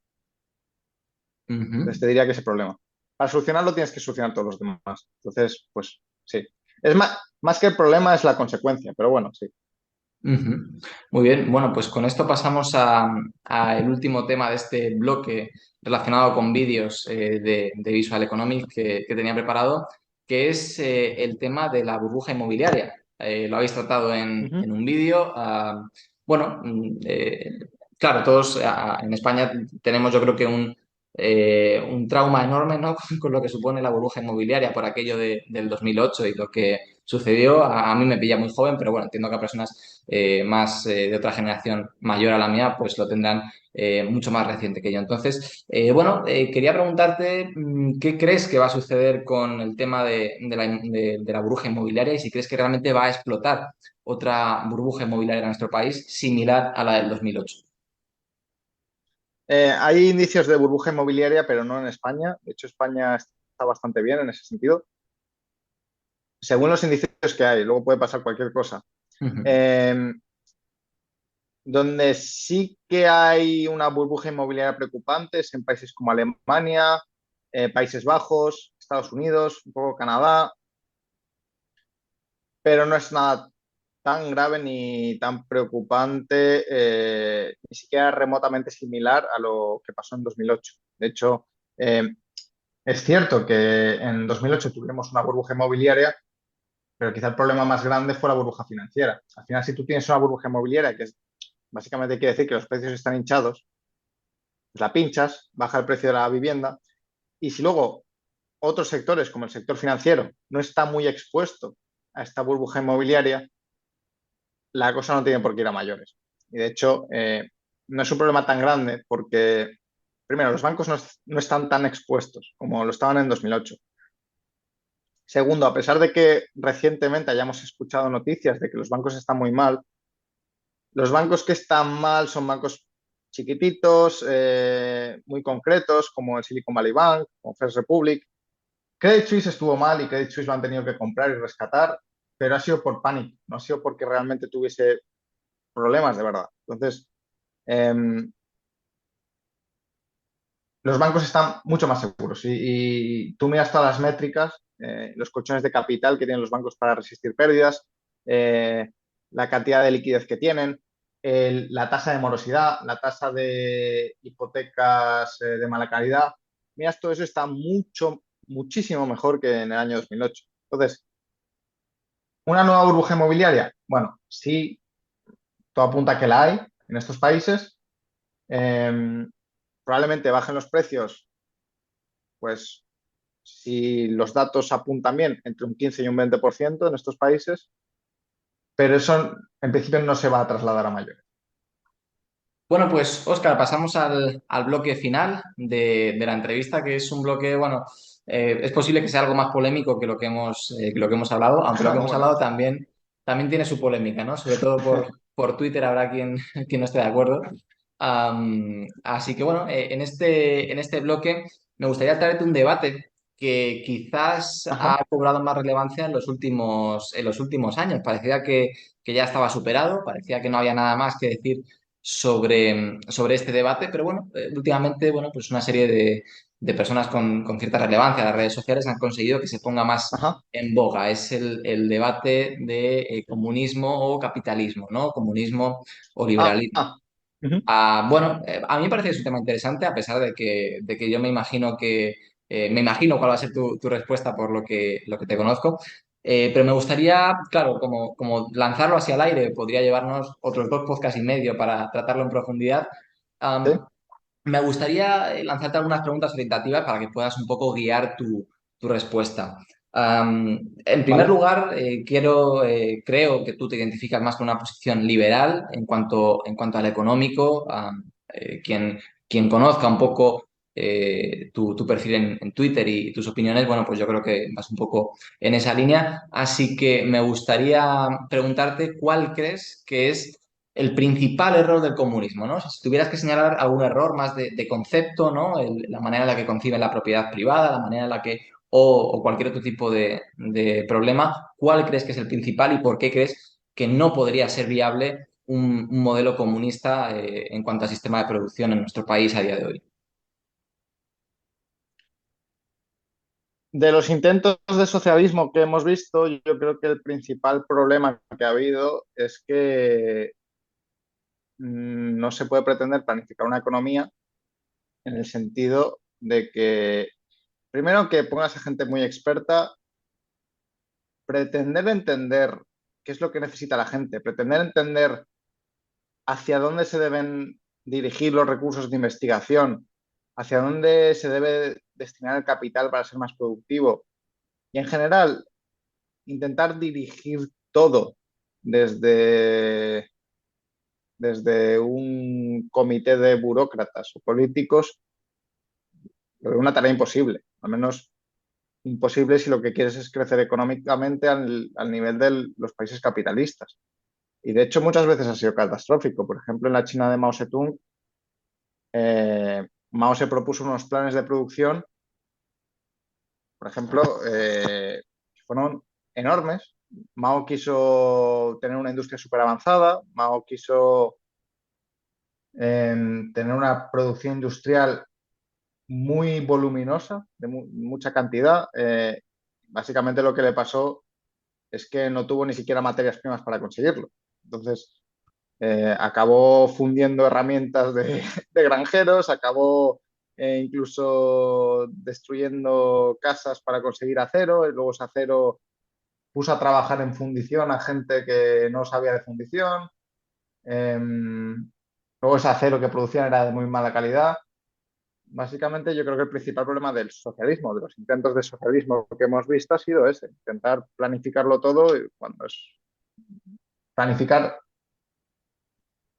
Entonces Ujú. te diría que ese problema. Para solucionarlo tienes que solucionar todos los demás. Entonces, pues sí. Es más que el problema es la consecuencia, pero bueno, sí. Ujú. Muy bien, bueno, pues con esto pasamos a el último tema de este bloque relacionado con vídeos de Visual Economics que tenía preparado, que es el tema de la burbuja inmobiliaria. Lo habéis tratado Ujú. en un vídeo. Bueno, claro, todos en España tenemos yo creo que un trauma enorme, ¿no? Con lo que supone la burbuja inmobiliaria por aquello del 2008 y lo que sucedió. A mí me pilla muy joven, pero bueno, entiendo que a personas más de otra generación mayor a la mía, pues lo tendrán mucho más reciente que yo. Entonces, bueno, quería preguntarte qué crees que va a suceder con el tema de la burbuja inmobiliaria y si crees que realmente va a explotar otra burbuja inmobiliaria en nuestro país similar a la del 2008. Hay indicios de burbuja inmobiliaria, pero no en España. De hecho, España está bastante bien en ese sentido. Según los indicios que hay, luego puede pasar cualquier cosa. Ujú. Eh, Donde sí que hay una burbuja inmobiliaria preocupante es en países como Alemania, Países Bajos, Estados Unidos, un poco Canadá, pero no es nada tan grave ni tan preocupante, ni siquiera remotamente similar a lo que pasó en 2008. De hecho, eh, es cierto que en 2008 tuvimos una burbuja inmobiliaria, pero quizá el problema más grande fue la burbuja financiera. Al final, si tú tienes una burbuja inmobiliaria, que es, básicamente quiere decir que los precios están hinchados, pues la pinchas, baja el precio de la vivienda, y si luego otros sectores, como el sector financiero, no está muy expuesto a esta burbuja inmobiliaria, la cosa no tiene por qué ir a mayores. Y de hecho, no es un problema tan grande porque, primero, los bancos no están tan expuestos como lo estaban en 2008. Segundo, a pesar de que recientemente hayamos escuchado noticias de que los bancos están muy mal, los bancos que están mal son bancos chiquititos, muy concretos, como el Silicon Valley Bank, como First Republic. Credit Suisse estuvo mal y Credit Suisse lo han tenido que comprar y rescatar, pero ha sido por pánico, no ha sido porque realmente tuviese problemas de verdad. Entonces, eh, los bancos están mucho más seguros y tú miras todas las métricas, los colchones de capital que tienen los bancos para resistir pérdidas, eh, la cantidad de liquidez que tienen, la tasa de morosidad, la tasa de hipotecas de mala calidad. Miras todo eso está muchísimo mejor que en el año 2008. Entonces, ¿una nueva burbuja inmobiliaria? Bueno, sí, todo apunta a que la hay en estos países. Eh, Probablemente bajen los precios, pues si los datos apuntan bien, entre un 15 y un 20% en estos países, pero eso en principio no se va a trasladar a mayores. Bueno, pues Óscar, pasamos al bloque final de la entrevista, que es un bloque, bueno, es posible que sea algo más polémico que lo que hemos hablado, aunque lo que hemos Bueno, hablado también también tiene su polémica, ¿no? Sobre todo por Twitter habrá quien no esté de acuerdo. Así que bueno, en este bloque me gustaría traerte un debate que quizás Ajá, ha cobrado más relevancia en los últimos años. Parecía que ya estaba superado, parecía que no había nada más que decir sobre este debate, pero bueno, últimamente, bueno, pues una serie de personas con cierta relevancia en las redes sociales han conseguido que se ponga más ajá. en boga. Es el debate de comunismo o capitalismo, ¿no? Comunismo o Ah, liberalismo. ah. Ujú. Bueno, a mí me parece que es un tema interesante, a pesar de que yo me imagino cuál va a ser tu respuesta por lo que te conozco. Pero me gustaría, claro, como lanzarlo hacia el aire, podría llevarnos otros dos podcasts y medio para tratarlo en profundidad. Sí, Me gustaría lanzarte algunas preguntas orientativas para que puedas un poco guiar tu respuesta. En primer vale. lugar, creo que tú te identificas más con una posición liberal en cuanto al económico. Quien conozca un poco tu perfil en Twitter y tus opiniones, bueno, pues yo creo que vas un poco en esa línea. Así que me gustaría preguntarte cuál crees que es el principal error del comunismo, ¿no? O sea, si tuvieras que señalar algún error más de concepto, ¿no? La manera en la que conciben la propiedad privada, la manera en la que, o cualquier otro tipo de problema, ¿cuál crees que es el principal y por qué crees que no podría ser viable un modelo comunista en cuanto al sistema de producción en nuestro país a día de hoy? De los intentos de socialismo que hemos visto, yo creo que el principal problema que ha habido es que no se puede pretender planificar una economía en el sentido de que, primero, que pongas a gente muy experta, pretender entender qué es lo que necesita la gente, pretender entender hacia dónde se deben dirigir los recursos de investigación, hacia dónde se debe destinar el capital para ser más productivo y, en general, intentar dirigir todo desde, desde un comité de burócratas o políticos, lo veo una tarea imposible, al menos imposible si lo que quieres es crecer económicamente al nivel de los países capitalistas. Y de hecho muchas veces ha sido catastrófico. Por ejemplo, en la China de Mao Zedong, Mao se propuso unos planes de producción, por ejemplo, que fueron enormes. Mao quiso tener una industria súper avanzada, Mao quiso tener una producción industrial muy voluminosa, de mucha cantidad. Básicamente lo que le pasó es que no tuvo ni siquiera materias primas para conseguirlo. Entonces, acabó fundiendo herramientas de granjeros, acabó incluso destruyendo casas para conseguir acero, y luego ese acero puso a trabajar en fundición a gente que no sabía de fundición. Luego ese acero que producían era de muy mala calidad. Básicamente yo creo que el principal problema del socialismo, de los intentos de socialismo que hemos visto, ha sido ese, intentar planificarlo todo y cuando es planificar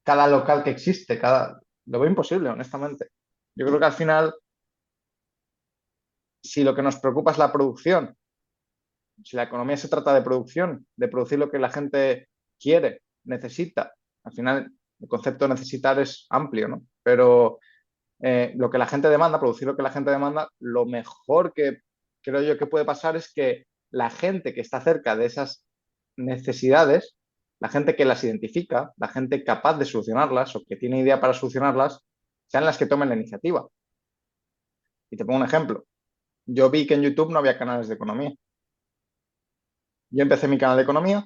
cada local que existe, lo veo imposible, honestamente. Yo creo que al final, si lo que nos preocupa es la producción, si la economía se trata de producción, de producir lo que la gente quiere, necesita, al final el concepto de necesitar es amplio, ¿no? Pero lo que la gente demanda, producir lo que la gente demanda, lo mejor que creo yo que puede pasar es que la gente que está cerca de esas necesidades, la gente que las identifica, la gente capaz de solucionarlas o que tiene idea para solucionarlas, sean las que tomen la iniciativa. Y te pongo un ejemplo. Yo vi que en YouTube no había canales de economía. Yo empecé mi canal de economía,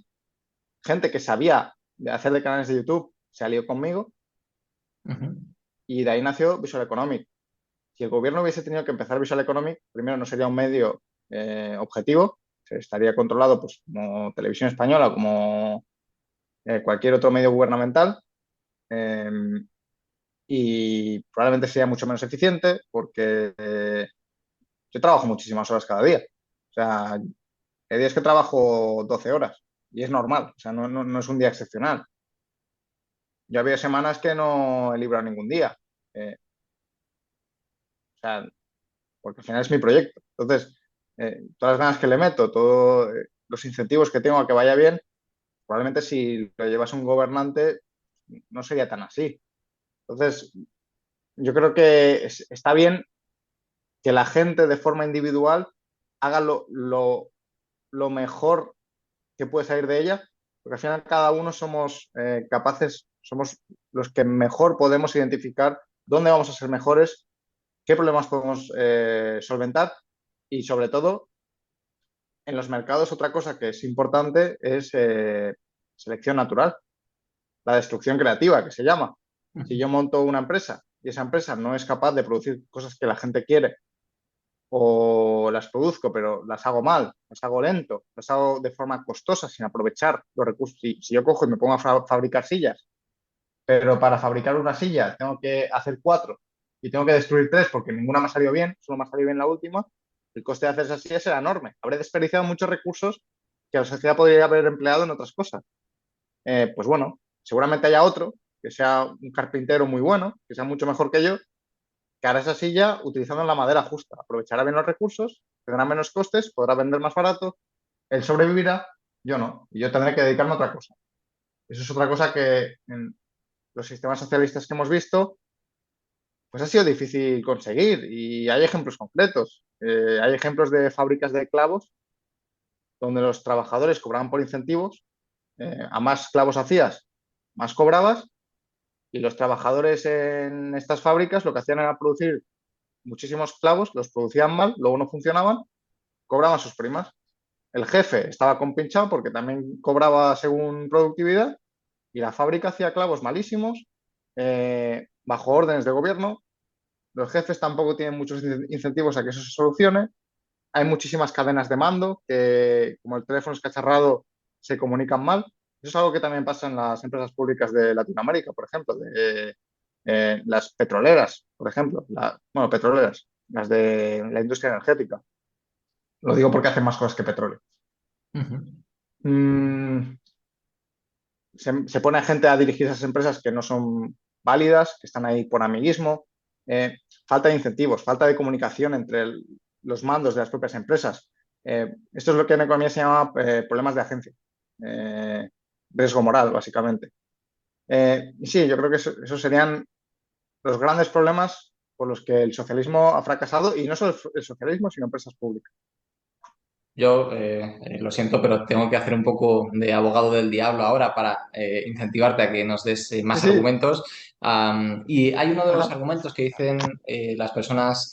gente que sabía de hacer de canales de YouTube se alió conmigo Ujú. y de ahí nació Visual Economic. Si el gobierno hubiese tenido que empezar Visual Economic, primero no sería un medio objetivo, se estaría controlado pues, como Televisión Española o como cualquier otro medio gubernamental eh, y probablemente sería mucho menos eficiente porque yo trabajo muchísimas horas cada día. O sea, hay días que trabajo 12 horas y es normal, o sea, no es un día excepcional. Yo había semanas que no he librado ningún día, o sea, porque al final es mi proyecto. Entonces, todas las ganas que le meto, todos los incentivos que tengo a que vaya bien, Probablemente si lo llevas un gobernante no sería tan así. Entonces, yo creo que está bien que la gente de forma individual haga lo mejor que puede salir de ella, porque al final cada uno somos capaces, somos los que mejor podemos identificar dónde vamos a ser mejores, qué problemas podemos solventar y sobre todo en los mercados otra cosa que es importante es selección natural, la destrucción creativa que se llama. Si yo monto una empresa y esa empresa no es capaz de producir cosas que la gente quiere o las produzco pero las hago mal, las hago lento, las hago de forma costosa sin aprovechar los recursos. Si yo cojo y me pongo a fabricar sillas, pero para fabricar una silla tengo que hacer 4 y tengo que destruir 3 porque ninguna me ha salido bien, solo me ha salido bien la última, el coste de hacer esas sillas era enorme. Habré desperdiciado muchos recursos que la sociedad podría haber empleado en otras cosas. Pues bueno, seguramente haya otro que sea un carpintero muy bueno, que sea mucho mejor que yo, que hará esa silla utilizando la madera justa. Aprovechará bien los recursos, tendrá menos costes, podrá vender más barato, él sobrevivirá, yo no, y yo tendré que dedicarme a otra cosa. Eso es otra cosa que en los sistemas socialistas que hemos visto, pues ha sido difícil conseguir y hay ejemplos concretos. Hay ejemplos de fábricas de clavos donde los trabajadores cobraban por incentivos, a más clavos hacías, más cobrabas, y los trabajadores en estas fábricas lo que hacían era producir muchísimos clavos, los producían mal, luego no funcionaban, cobraban sus primas. El jefe estaba compinchado porque también cobraba según productividad y la fábrica hacía clavos malísimos, bajo órdenes de gobierno. Los jefes tampoco tienen muchos incentivos a que eso se solucione. Hay muchísimas cadenas de mando que, como el teléfono es cacharrado, se comunican mal. Eso es algo que también pasa en las empresas públicas de Latinoamérica, por ejemplo, de las petroleras, por ejemplo, bueno, petroleras, las de la industria energética. Lo digo porque hacen más cosas que petróleo. Ujú. Mm, se pone a gente a dirigir esas empresas que no son válidas, que están ahí por amiguismo. Falta de incentivos, falta de comunicación entre los mandos de las propias empresas. Esto es lo que en economía se llama problemas de agencia. Riesgo moral, básicamente. Y sí, yo creo que esos serían los grandes problemas por los que el socialismo ha fracasado, y no solo el socialismo, sino empresas públicas. Yo lo siento, pero tengo que hacer un poco de abogado del diablo ahora para incentivarte a que nos des Sí, más sí. argumentos. Y hay uno de los Ajá. argumentos que dicen las personas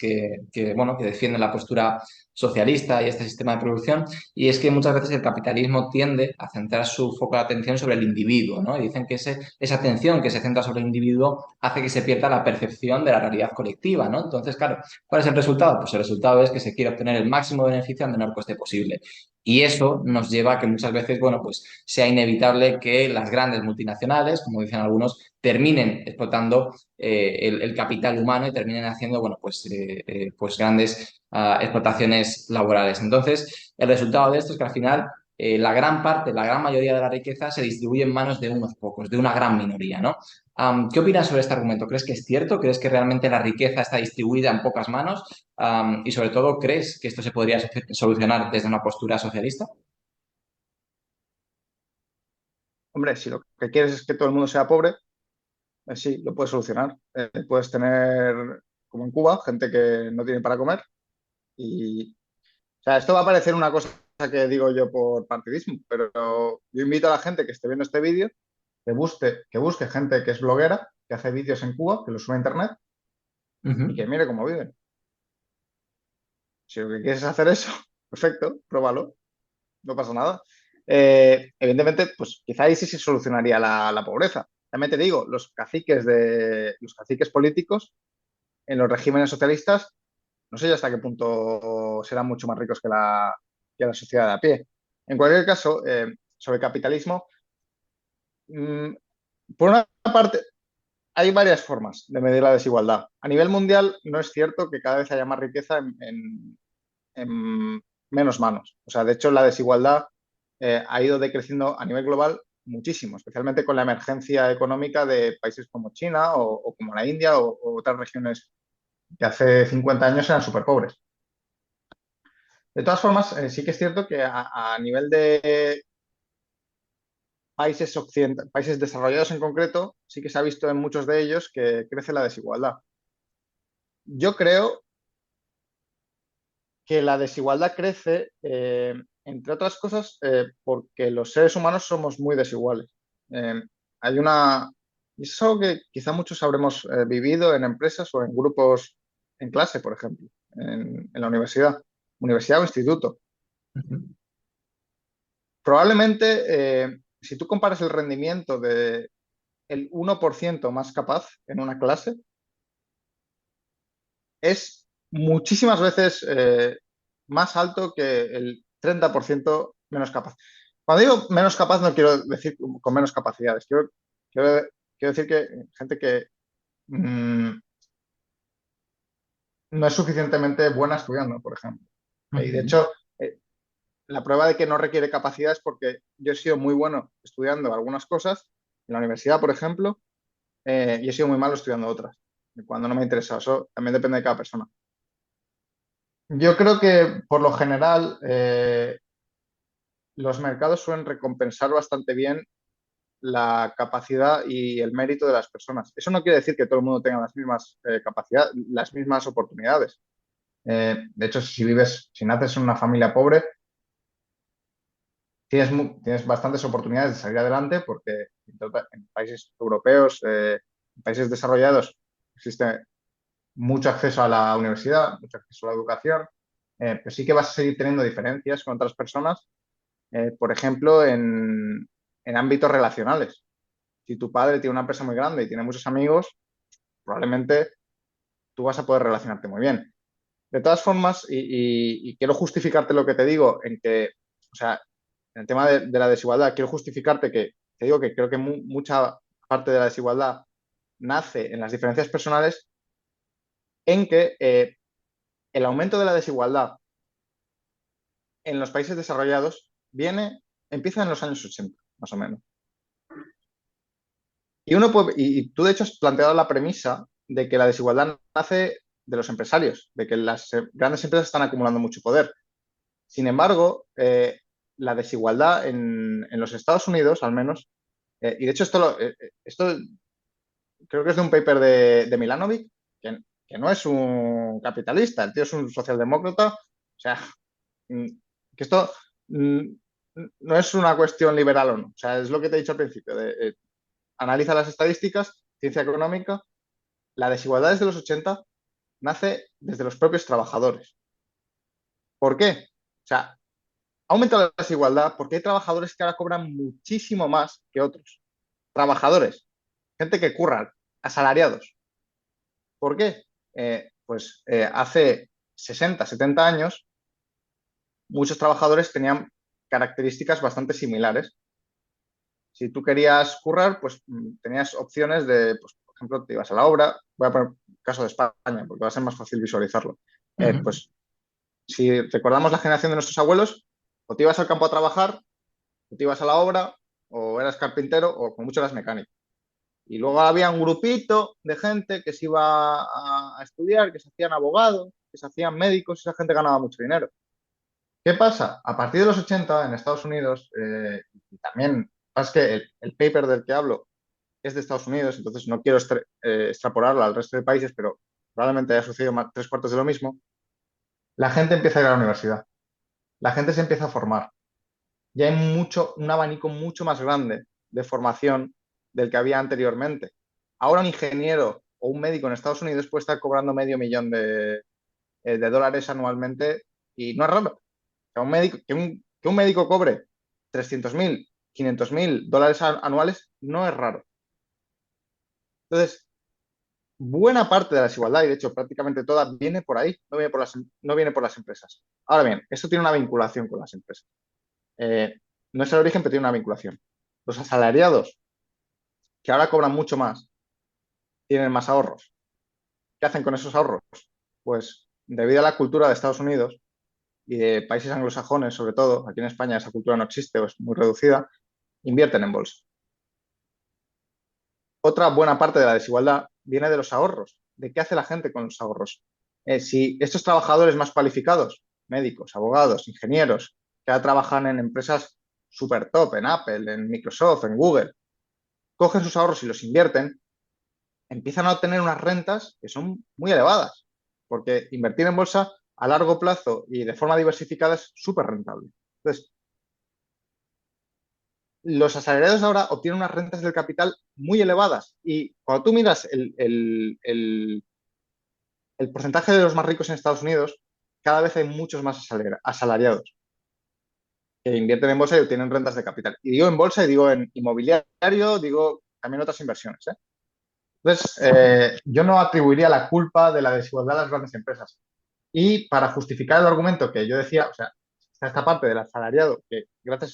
bueno, que defienden la postura socialista y este sistema de producción, y es que muchas veces el capitalismo tiende a centrar su foco de atención sobre el individuo, ¿no? Y dicen que esa atención que se centra sobre el individuo hace que se pierda la percepción de la realidad colectiva, ¿no? Entonces, claro, ¿cuál es el resultado? Pues el resultado es que se quiere obtener el máximo beneficio al menor coste posible. Y eso nos lleva a que muchas veces, bueno, pues sea inevitable que las grandes multinacionales, como dicen algunos, terminen explotando el capital humano y terminen haciendo, bueno, pues grandes explotaciones laborales. Entonces, el resultado de esto es que al final la gran parte, la gran mayoría de la riqueza se distribuye en manos de unos pocos, de una gran minoría, ¿no? ¿Qué opinas sobre este argumento? ¿Crees que es cierto? ¿Crees que realmente la riqueza está distribuida en pocas manos? Y sobre todo, ¿crees que esto se podría solucionar desde una postura socialista? Hombre, si lo que quieres es que todo el mundo sea pobre, sí, lo puedes solucionar. Puedes tener, como en Cuba, gente que no tiene para comer. Y, o sea, esto va a parecer una cosa que digo yo por partidismo, pero yo invito a la gente que esté viendo este vídeo que busque gente que es bloguera, que hace vídeos en Cuba, que los sube a internet y que Ujú. mire cómo viven. Si lo que quieres es hacer eso, perfecto, pruébalo, no pasa nada. Evidentemente, pues quizá ahí sí se solucionaría la pobreza. También te digo, los caciques políticos en los regímenes socialistas, no sé ya hasta qué punto serán mucho más ricos que la sociedad de a pie. En cualquier caso, sobre capitalismo, mm, por una parte, hay varias formas de medir la desigualdad. A nivel mundial, no es cierto que cada vez haya más riqueza en menos manos. O sea, de hecho, la desigualdad ha ido decreciendo a nivel global muchísimo, especialmente con la emergencia económica de países como China o como la India o otras regiones que hace 50 años eran súper pobres. De todas formas, sí que es cierto que a nivel países desarrollados en concreto, sí que se ha visto en muchos de ellos que crece la desigualdad. Yo creo que la desigualdad crece, entre otras cosas, porque los seres humanos somos muy desiguales. Eh, hay una... y es algo que quizá muchos habremos vivido en empresas o en grupos en clase, por ejemplo, en la universidad o instituto. Ujú. Probablemente, si tú comparas el rendimiento de el 1% más capaz en una clase, es muchísimas veces más alto que el 30% menos capaz. Cuando digo menos capaz no quiero decir con menos capacidades, quiero, quiero decir que gente que no es suficientemente buena estudiando, por ejemplo. Y de Ujú. hecho, eh, la prueba de que no requiere capacidad es porque yo he sido muy bueno estudiando algunas cosas, en la universidad, por ejemplo, y he sido muy malo estudiando otras, cuando no me ha interesado. Eso también depende de cada persona. Yo creo que por lo general los mercados suelen recompensar bastante bien la capacidad y el mérito de las personas. Eso no quiere decir que todo el mundo tenga las mismas capacidades, las mismas oportunidades. De hecho, si naces en una familia pobre, tienes bastantes oportunidades de salir adelante porque en países europeos, en países desarrollados, existe mucho acceso a la universidad, mucho acceso a la educación, pero sí que vas a seguir teniendo diferencias con otras personas, por ejemplo, en ámbitos relacionales. Si tu padre tiene una empresa muy grande y tiene muchos amigos, probablemente tú vas a poder relacionarte muy bien. De todas formas, y quiero justificarte lo que te digo, o sea, en el tema de la desigualdad, quiero justificarte que te digo que creo que mucha parte de la desigualdad nace en las diferencias personales, en que el aumento de la desigualdad en los países desarrollados empieza en los años 80, más o menos. Y tú, de hecho, has planteado la premisa de que la desigualdad nace de los empresarios, de que las grandes empresas están acumulando mucho poder. Sin embargo, la desigualdad en los Estados Unidos, al menos, y de hecho esto creo que es de un paper de Milanovic, que no es un capitalista, el tío es un socialdemócrata, o sea, mm, que esto mm, no es una cuestión liberal o no, o sea, es lo que te he dicho al principio, analiza las estadísticas, ciencia económica, la desigualdad desde los 80 nace desde los propios trabajadores. ¿Por qué? O sea, ha aumentado la desigualdad porque hay trabajadores que ahora cobran muchísimo más que otros. Trabajadores, gente que curra, asalariados. ¿Por qué? Hace 60, 70 años, muchos trabajadores tenían características bastante similares. Si tú querías currar, pues tenías opciones de, pues, por ejemplo, te ibas a la obra. Voy a poner el caso de España porque va a ser más fácil visualizarlo. Ujú. Pues si recordamos la generación de nuestros abuelos, o te ibas al campo a trabajar, o te ibas a la obra, o eras carpintero, o con mucho eras mecánico. Y luego había un grupito de gente que se iba a estudiar, que se hacían abogados, que se hacían médicos, y esa gente ganaba mucho dinero. ¿Qué pasa? A partir de los 80 en Estados Unidos, y también es que el paper del que hablo es de Estados Unidos, entonces no quiero extrapolarlo al resto de países, pero probablemente haya sucedido más, tres cuartos de lo mismo. La gente empieza a ir a la universidad, la gente se empieza a formar. Ya hay un abanico mucho más grande de formación del que había anteriormente. Ahora un ingeniero o un médico en Estados Unidos puede estar cobrando $500,000 de dólares anualmente y no es raro. Que un médico cobre 300,000, 500,000 dólares anuales no es raro. Entonces, buena parte de la desigualdad, y de hecho prácticamente toda, viene por ahí, no viene por las empresas. Ahora bien, esto tiene una vinculación con las empresas. Eh, no es el origen, pero tiene una vinculación. Los asalariados, que ahora cobran mucho más, tienen más ahorros. ¿Qué hacen con esos ahorros? Pues debido a la cultura de Estados Unidos y de países anglosajones, sobre todo, aquí en España esa cultura no existe o es muy reducida, invierten en bolsa. Otra buena parte de la desigualdad viene de los ahorros. ¿De qué hace la gente con los ahorros? Si estos trabajadores más cualificados, médicos, abogados, ingenieros, que ahora trabajan en empresas súper top en Apple, en Microsoft, en Google, cogen sus ahorros y los invierten, empiezan a obtener unas rentas que son muy elevadas, porque invertir en bolsa a largo plazo y de forma diversificada es súper rentable. Entonces, los asalariados ahora obtienen unas rentas del capital muy elevadas y cuando tú miras el porcentaje de los más ricos en Estados Unidos, cada vez hay muchos más asalariados que invierten en bolsa y obtienen rentas de capital. Y digo en bolsa y digo en inmobiliario, digo también otras inversiones. Entonces, yo no atribuiría la culpa de la desigualdad a las grandes empresas. Y para justificar el argumento que yo decía, o sea, está esta parte del asalariado que gracias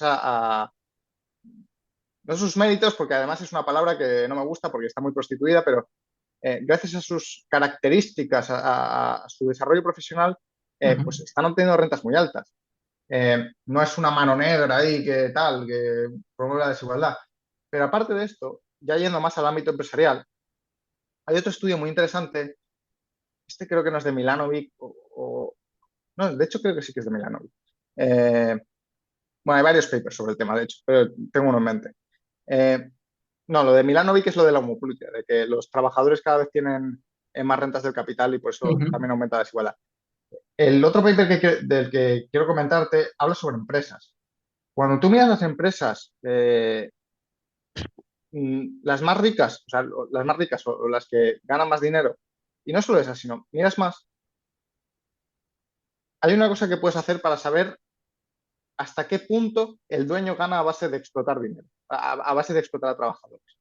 no sus méritos, porque además es una palabra que no me gusta porque está muy prostituida, pero gracias a sus características, a su desarrollo profesional, Ujú. pues están obteniendo rentas muy altas. No es una mano negra ahí que tal, que promueve la desigualdad. Pero aparte de esto, ya yendo más al ámbito empresarial, hay otro estudio muy interesante, este creo que no es de Milanovic, no, de hecho creo que sí que es de Milanovic. Eh, bueno, hay varios papers sobre el tema, de hecho, pero tengo uno en mente. Eh, no, lo de Milanovic es lo de la homoplutia, de que los trabajadores cada vez tienen más rentas del capital y por eso Ujú. también aumenta la desigualdad. El otro paper del que quiero comentarte habla sobre empresas. Cuando tú miras las empresas, las más ricas, o sea, las más ricas o las que ganan más dinero, y no solo esas, sino miras más, hay una cosa que puedes hacer para saber hasta qué punto el dueño gana a base de explotar dinero, a base de explotar a trabajadores.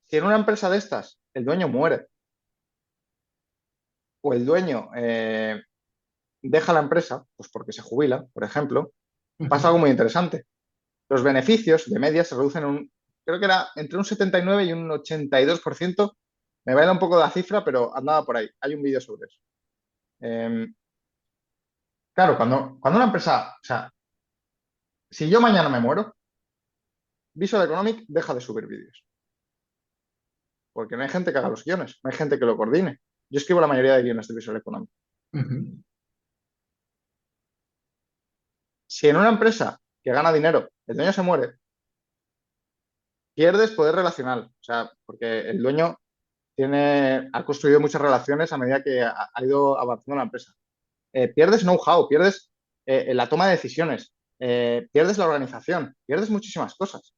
Si en una empresa de estas el dueño muere o el dueño deja la empresa, pues porque se jubila, por ejemplo, pasa Ujú. algo muy interesante. Los beneficios de media se reducen creo que era entre un 79 y un 82%. Me baila un poco la cifra, pero andaba por ahí. Hay un vídeo sobre eso. Eh, claro, cuando una empresa, o sea, si yo mañana me muero, Visual Economic deja de subir vídeos, porque no hay gente que haga los guiones, no hay gente que lo coordine. Yo escribo la mayoría de guiones de Visual Economic. Ujú. Si en una empresa que gana dinero el dueño se muere, pierdes poder relacional, o sea, porque el dueño ha construido muchas relaciones a medida que ha ido avanzando la empresa. Pierdes know-how, pierdes la toma de decisiones, pierdes la organización, pierdes muchísimas cosas.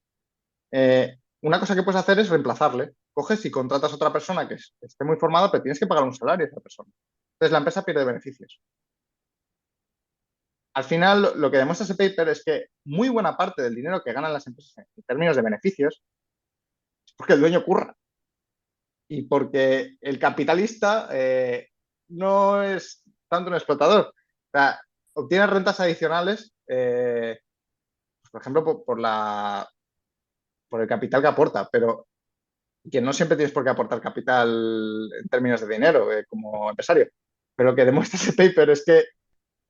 Una cosa que puedes hacer es reemplazarle. Coges y contratas a otra persona que esté muy formada, pero tienes que pagar un salario a esa persona. Entonces la empresa pierde beneficios. Al final, lo que demuestra ese paper es que muy buena parte del dinero que ganan las empresas en términos de beneficios es porque el dueño curra y porque el capitalista no es tanto un explotador. O sea, obtiene rentas adicionales, pues, por ejemplo, por el capital que aporta, pero que no siempre tienes por qué aportar capital en términos de dinero como empresario. Pero lo que demuestra ese paper es que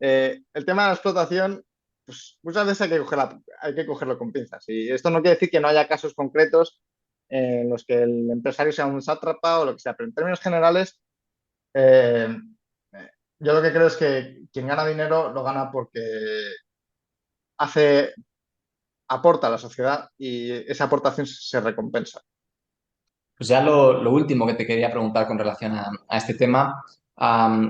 el tema de la explotación, pues muchas veces hay que cogerlo con pinzas. Y esto no quiere decir que no haya casos concretos en los que el empresario sea un sátrapa o lo que sea, pero en términos generales, eh, yo lo que creo es que quien gana dinero lo gana porque hace, aporta a la sociedad y esa aportación se recompensa. Pues ya lo último que te quería preguntar con relación a este tema,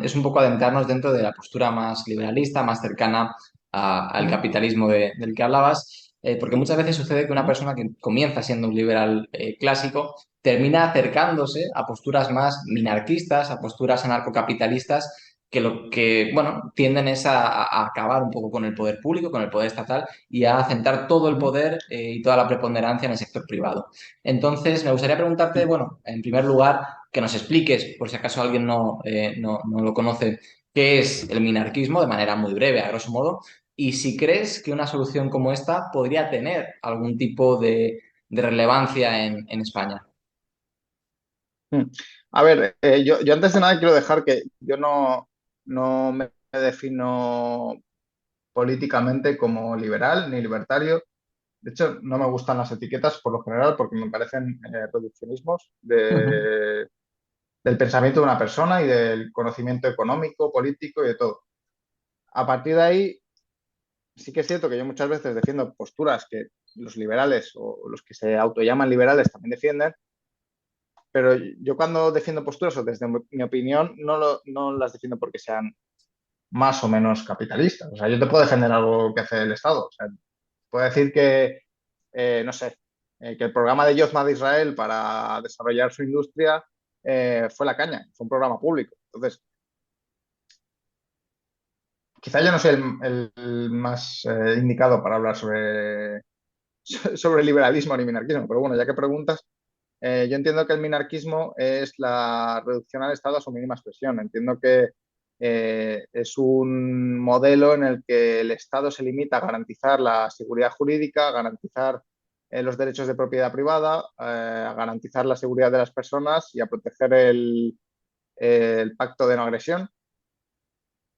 es un poco adentrarnos dentro de la postura más liberalista, más cercana al Ujú, capitalismo del que hablabas, porque muchas veces sucede que una ujú. persona que comienza siendo un liberal clásico termina acercándose a posturas más minarquistas, a posturas anarcocapitalistas, que lo que, bueno, tienden es a acabar un poco con el poder público, con el poder estatal y a centrar todo el Ujú, poder y toda la preponderancia en el sector privado. Entonces, me gustaría preguntarte, ujú. bueno, en primer lugar, que nos expliques, por si acaso alguien no lo conoce, qué es el minarquismo de manera muy breve, a grosso modo, y si crees que una solución como esta podría tener algún tipo de relevancia en España. Mm. A ver, yo antes de nada quiero dejar que yo no me defino políticamente como liberal ni libertario. De hecho, no me gustan las etiquetas por lo general porque me parecen reduccionismos Ujú. del pensamiento de una persona y del conocimiento económico, político y de todo. A partir de ahí, sí que es cierto que yo muchas veces defiendo posturas que los liberales o los que se autollaman liberales también defienden, pero yo cuando defiendo posturas o desde mi opinión no las defiendo porque sean más o menos capitalistas. O sea, yo te puedo defender algo que hace el Estado. O sea, puedo decir que, no sé, que el programa de Yozma de Israel para desarrollar su industria fue la caña, fue un programa público. Entonces, quizá yo no soy el más indicado para hablar sobre liberalismo ni minarquismo, pero bueno, ya que preguntas, yo entiendo que el minarquismo es la reducción al Estado a su mínima expresión. Entiendo que es un modelo en el que el Estado se limita a garantizar la seguridad jurídica, a garantizar los derechos de propiedad privada, a garantizar la seguridad de las personas y a proteger el pacto de no agresión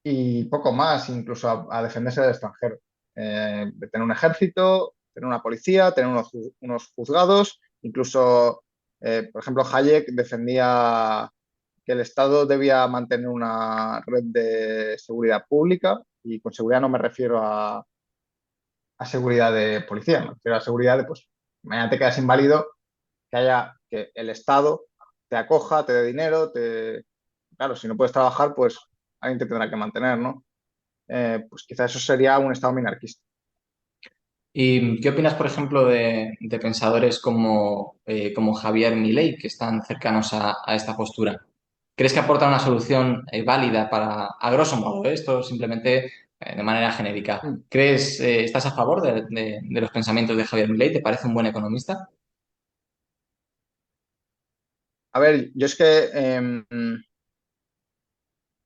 y poco más, incluso a defenderse del extranjero. De tener un ejército, tener una policía, tener unos juzgados, incluso, por ejemplo, Hayek defendía que el Estado debía mantener una red de seguridad pública y con seguridad no me refiero a seguridad de policía, me refiero a seguridad de, pues, mañana te quedas inválido, que el Estado te acoja, te dé dinero, claro, si no puedes trabajar, pues alguien te tendrá que mantener, ¿no? Pues quizá eso sería un Estado minarquista. ¿Y qué opinas, por ejemplo, de pensadores como Javier Milei, que están cercanos a esta postura? ¿Crees que aporta una solución válida para, a grosso modo, esto simplemente de manera genérica? Mm. ¿Estás a favor de los pensamientos de Javier Milei? ¿Te parece un buen economista? A ver, yo es que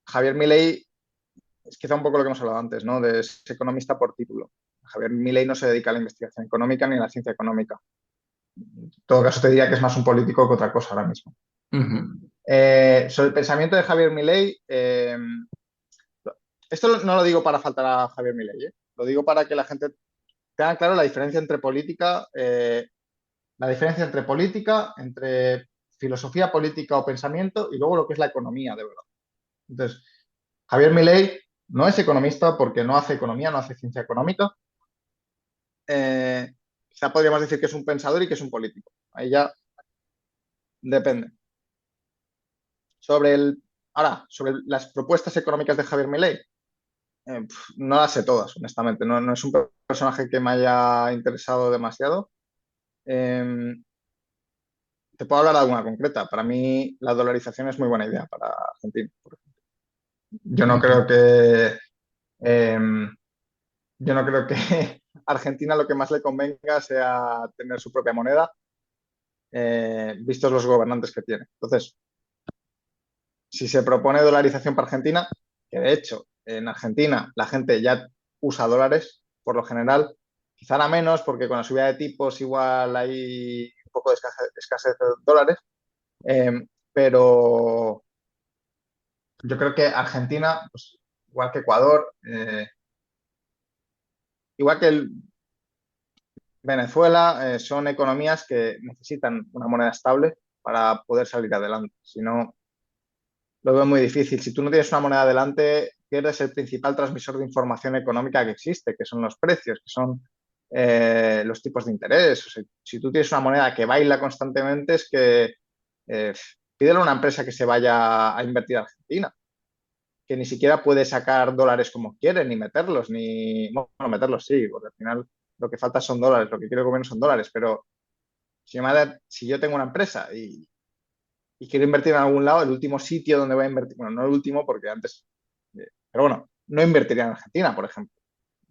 Javier Milei es quizá un poco lo que hemos hablado antes, ¿no? De ser economista por título. Javier Milei no se dedica a la investigación económica ni a la ciencia económica. En todo caso, te diría que es más un político que otra cosa ahora mismo. Ujú. Sobre el pensamiento de Javier Milei, esto no lo digo para faltar a Javier Milei, ¿eh? Lo digo para que la gente tenga claro la diferencia entre política, entre filosofía política o pensamiento y luego lo que es la economía, de verdad. Entonces, Javier Milei no es economista porque no hace economía, no hace ciencia económica. Quizá podríamos decir que es un pensador y que es un político. Ahí ya depende. Sobre las propuestas económicas de Javier Milei, no las sé todas, honestamente. No es un personaje que me haya interesado demasiado. Eh, Te puedo hablar de alguna concreta. Para mí, la dolarización es muy buena idea para Argentina. Yo no creo Ujú. que, eh, yo no creo que a Argentina lo que más le convenga sea tener su propia moneda, vistos los gobernantes que tiene. Entonces, si se propone dolarización para Argentina, que de hecho en Argentina la gente ya usa dólares, por lo general, quizá ahora menos, porque con la subida de tipos igual hay un poco de escasez de dólares, eh, pero yo creo que Argentina, pues, igual que Ecuador, igual que Venezuela, son economías que necesitan una moneda estable para poder salir adelante. Si no, lo veo muy difícil. Si tú no tienes una moneda adelante, pierdes el principal transmisor de información económica que existe, que son los precios, que son los tipos de interés. O sea, si tú tienes una moneda que baila constantemente, es que eh, pídele a una empresa que se vaya a invertir a Argentina, que ni siquiera puede sacar dólares como quiere, ni meterlos, bueno, meterlos sí, porque al final lo que falta son dólares, lo que quiere el gobierno son dólares, pero si yo tengo una empresa y quiero invertir en algún lado, el último sitio donde voy a invertir, bueno, no el último porque antes, pero bueno, no invertiría en Argentina, por ejemplo.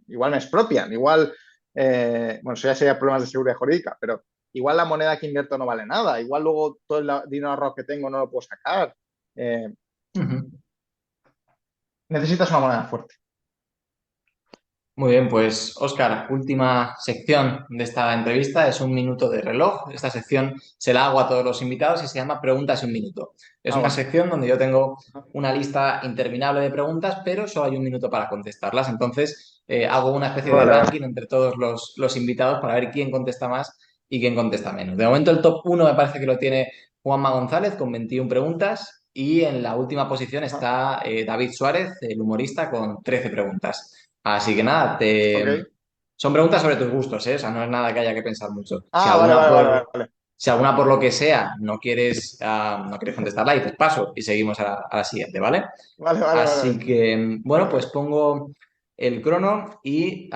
Igual me expropian, igual, bueno, eso ya sería problemas de seguridad jurídica, pero igual la moneda que invierto no vale nada, igual luego todo el dinero ahorrado que tengo no lo puedo sacar. Eh, Ujú. Necesitas una moneda fuerte. Muy bien, pues Óscar, última sección de esta entrevista es un minuto de reloj. Esta sección se la hago a todos los invitados y se llama Preguntas en un minuto. Es Ah, una bueno. sección donde yo tengo una lista interminable de preguntas, pero solo hay un minuto para contestarlas. Entonces, hago una especie de Vale, vale. ranking entre todos los invitados para ver quién contesta más y quién contesta menos. De momento, el top uno me parece que lo tiene Juanma González con 21 preguntas y en la última posición está David Suárez, el humorista, con 13 preguntas. Así que nada, Ok. son preguntas sobre tus gustos, ¿eh? O sea, no es nada que haya que pensar mucho. Si Ah, vale, alguna vale, vale, por, vale. si alguna por lo que sea no quieres contestarla, dices paso y seguimos a la siguiente, ¿vale? Vale, vale, vale, Así vale. que, bueno, pues Perfecto. pongo el crono y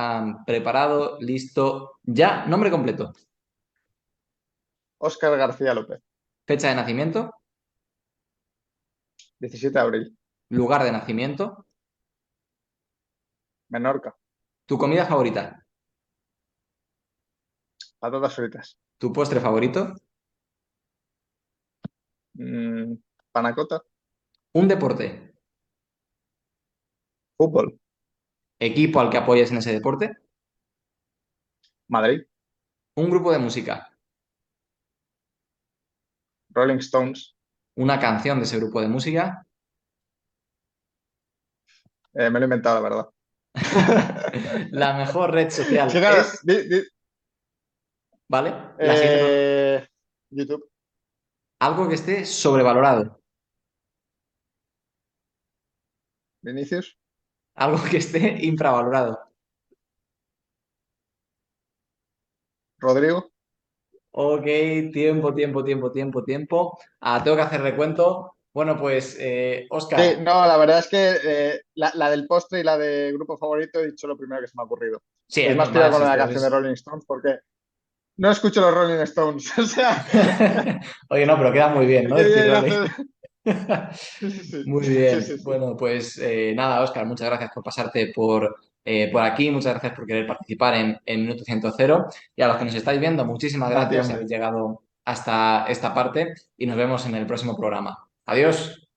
preparado, listo, ya, nombre completo, Óscar García López, fecha de nacimiento, 17 de abril, lugar de nacimiento, Menorca, tu comida favorita, patatas fritas, tu postre favorito, mm, panacota, un deporte, fútbol, equipo al que apoyes en ese deporte, Madrid, un grupo de música, Rolling Stones. una canción de ese grupo de música. Me lo he inventado, la verdad. La mejor red Sí, social claro, es, ¿vale? La siguiente, YouTube, algo que esté sobrevalorado, Vinicius, algo que esté infravalorado. Rodrigo. Ok, tiempo. Tengo que hacer recuento. Bueno, pues, Sí, Oscar, no, la verdad es que la del postre y la de grupo favorito he dicho lo primero que se me ha ocurrido. sí, Es es más normal, tirado si con la esto canción de es... Rolling Stones porque no escucho los Rolling Stones. O sea, Oye, no, pero queda muy bien, ¿no? quería Decir ir a Rolling. hacer. Sí, sí, sí. Muy Sí, bien. sí, sí. Bueno, pues nada, Oscar, muchas gracias por pasarte por aquí, muchas gracias por querer participar en Minuto 100. Y a los que nos estáis viendo, muchísimas A ti, gracias si hombre. habéis llegado hasta esta parte y nos vemos en el próximo programa. Adiós.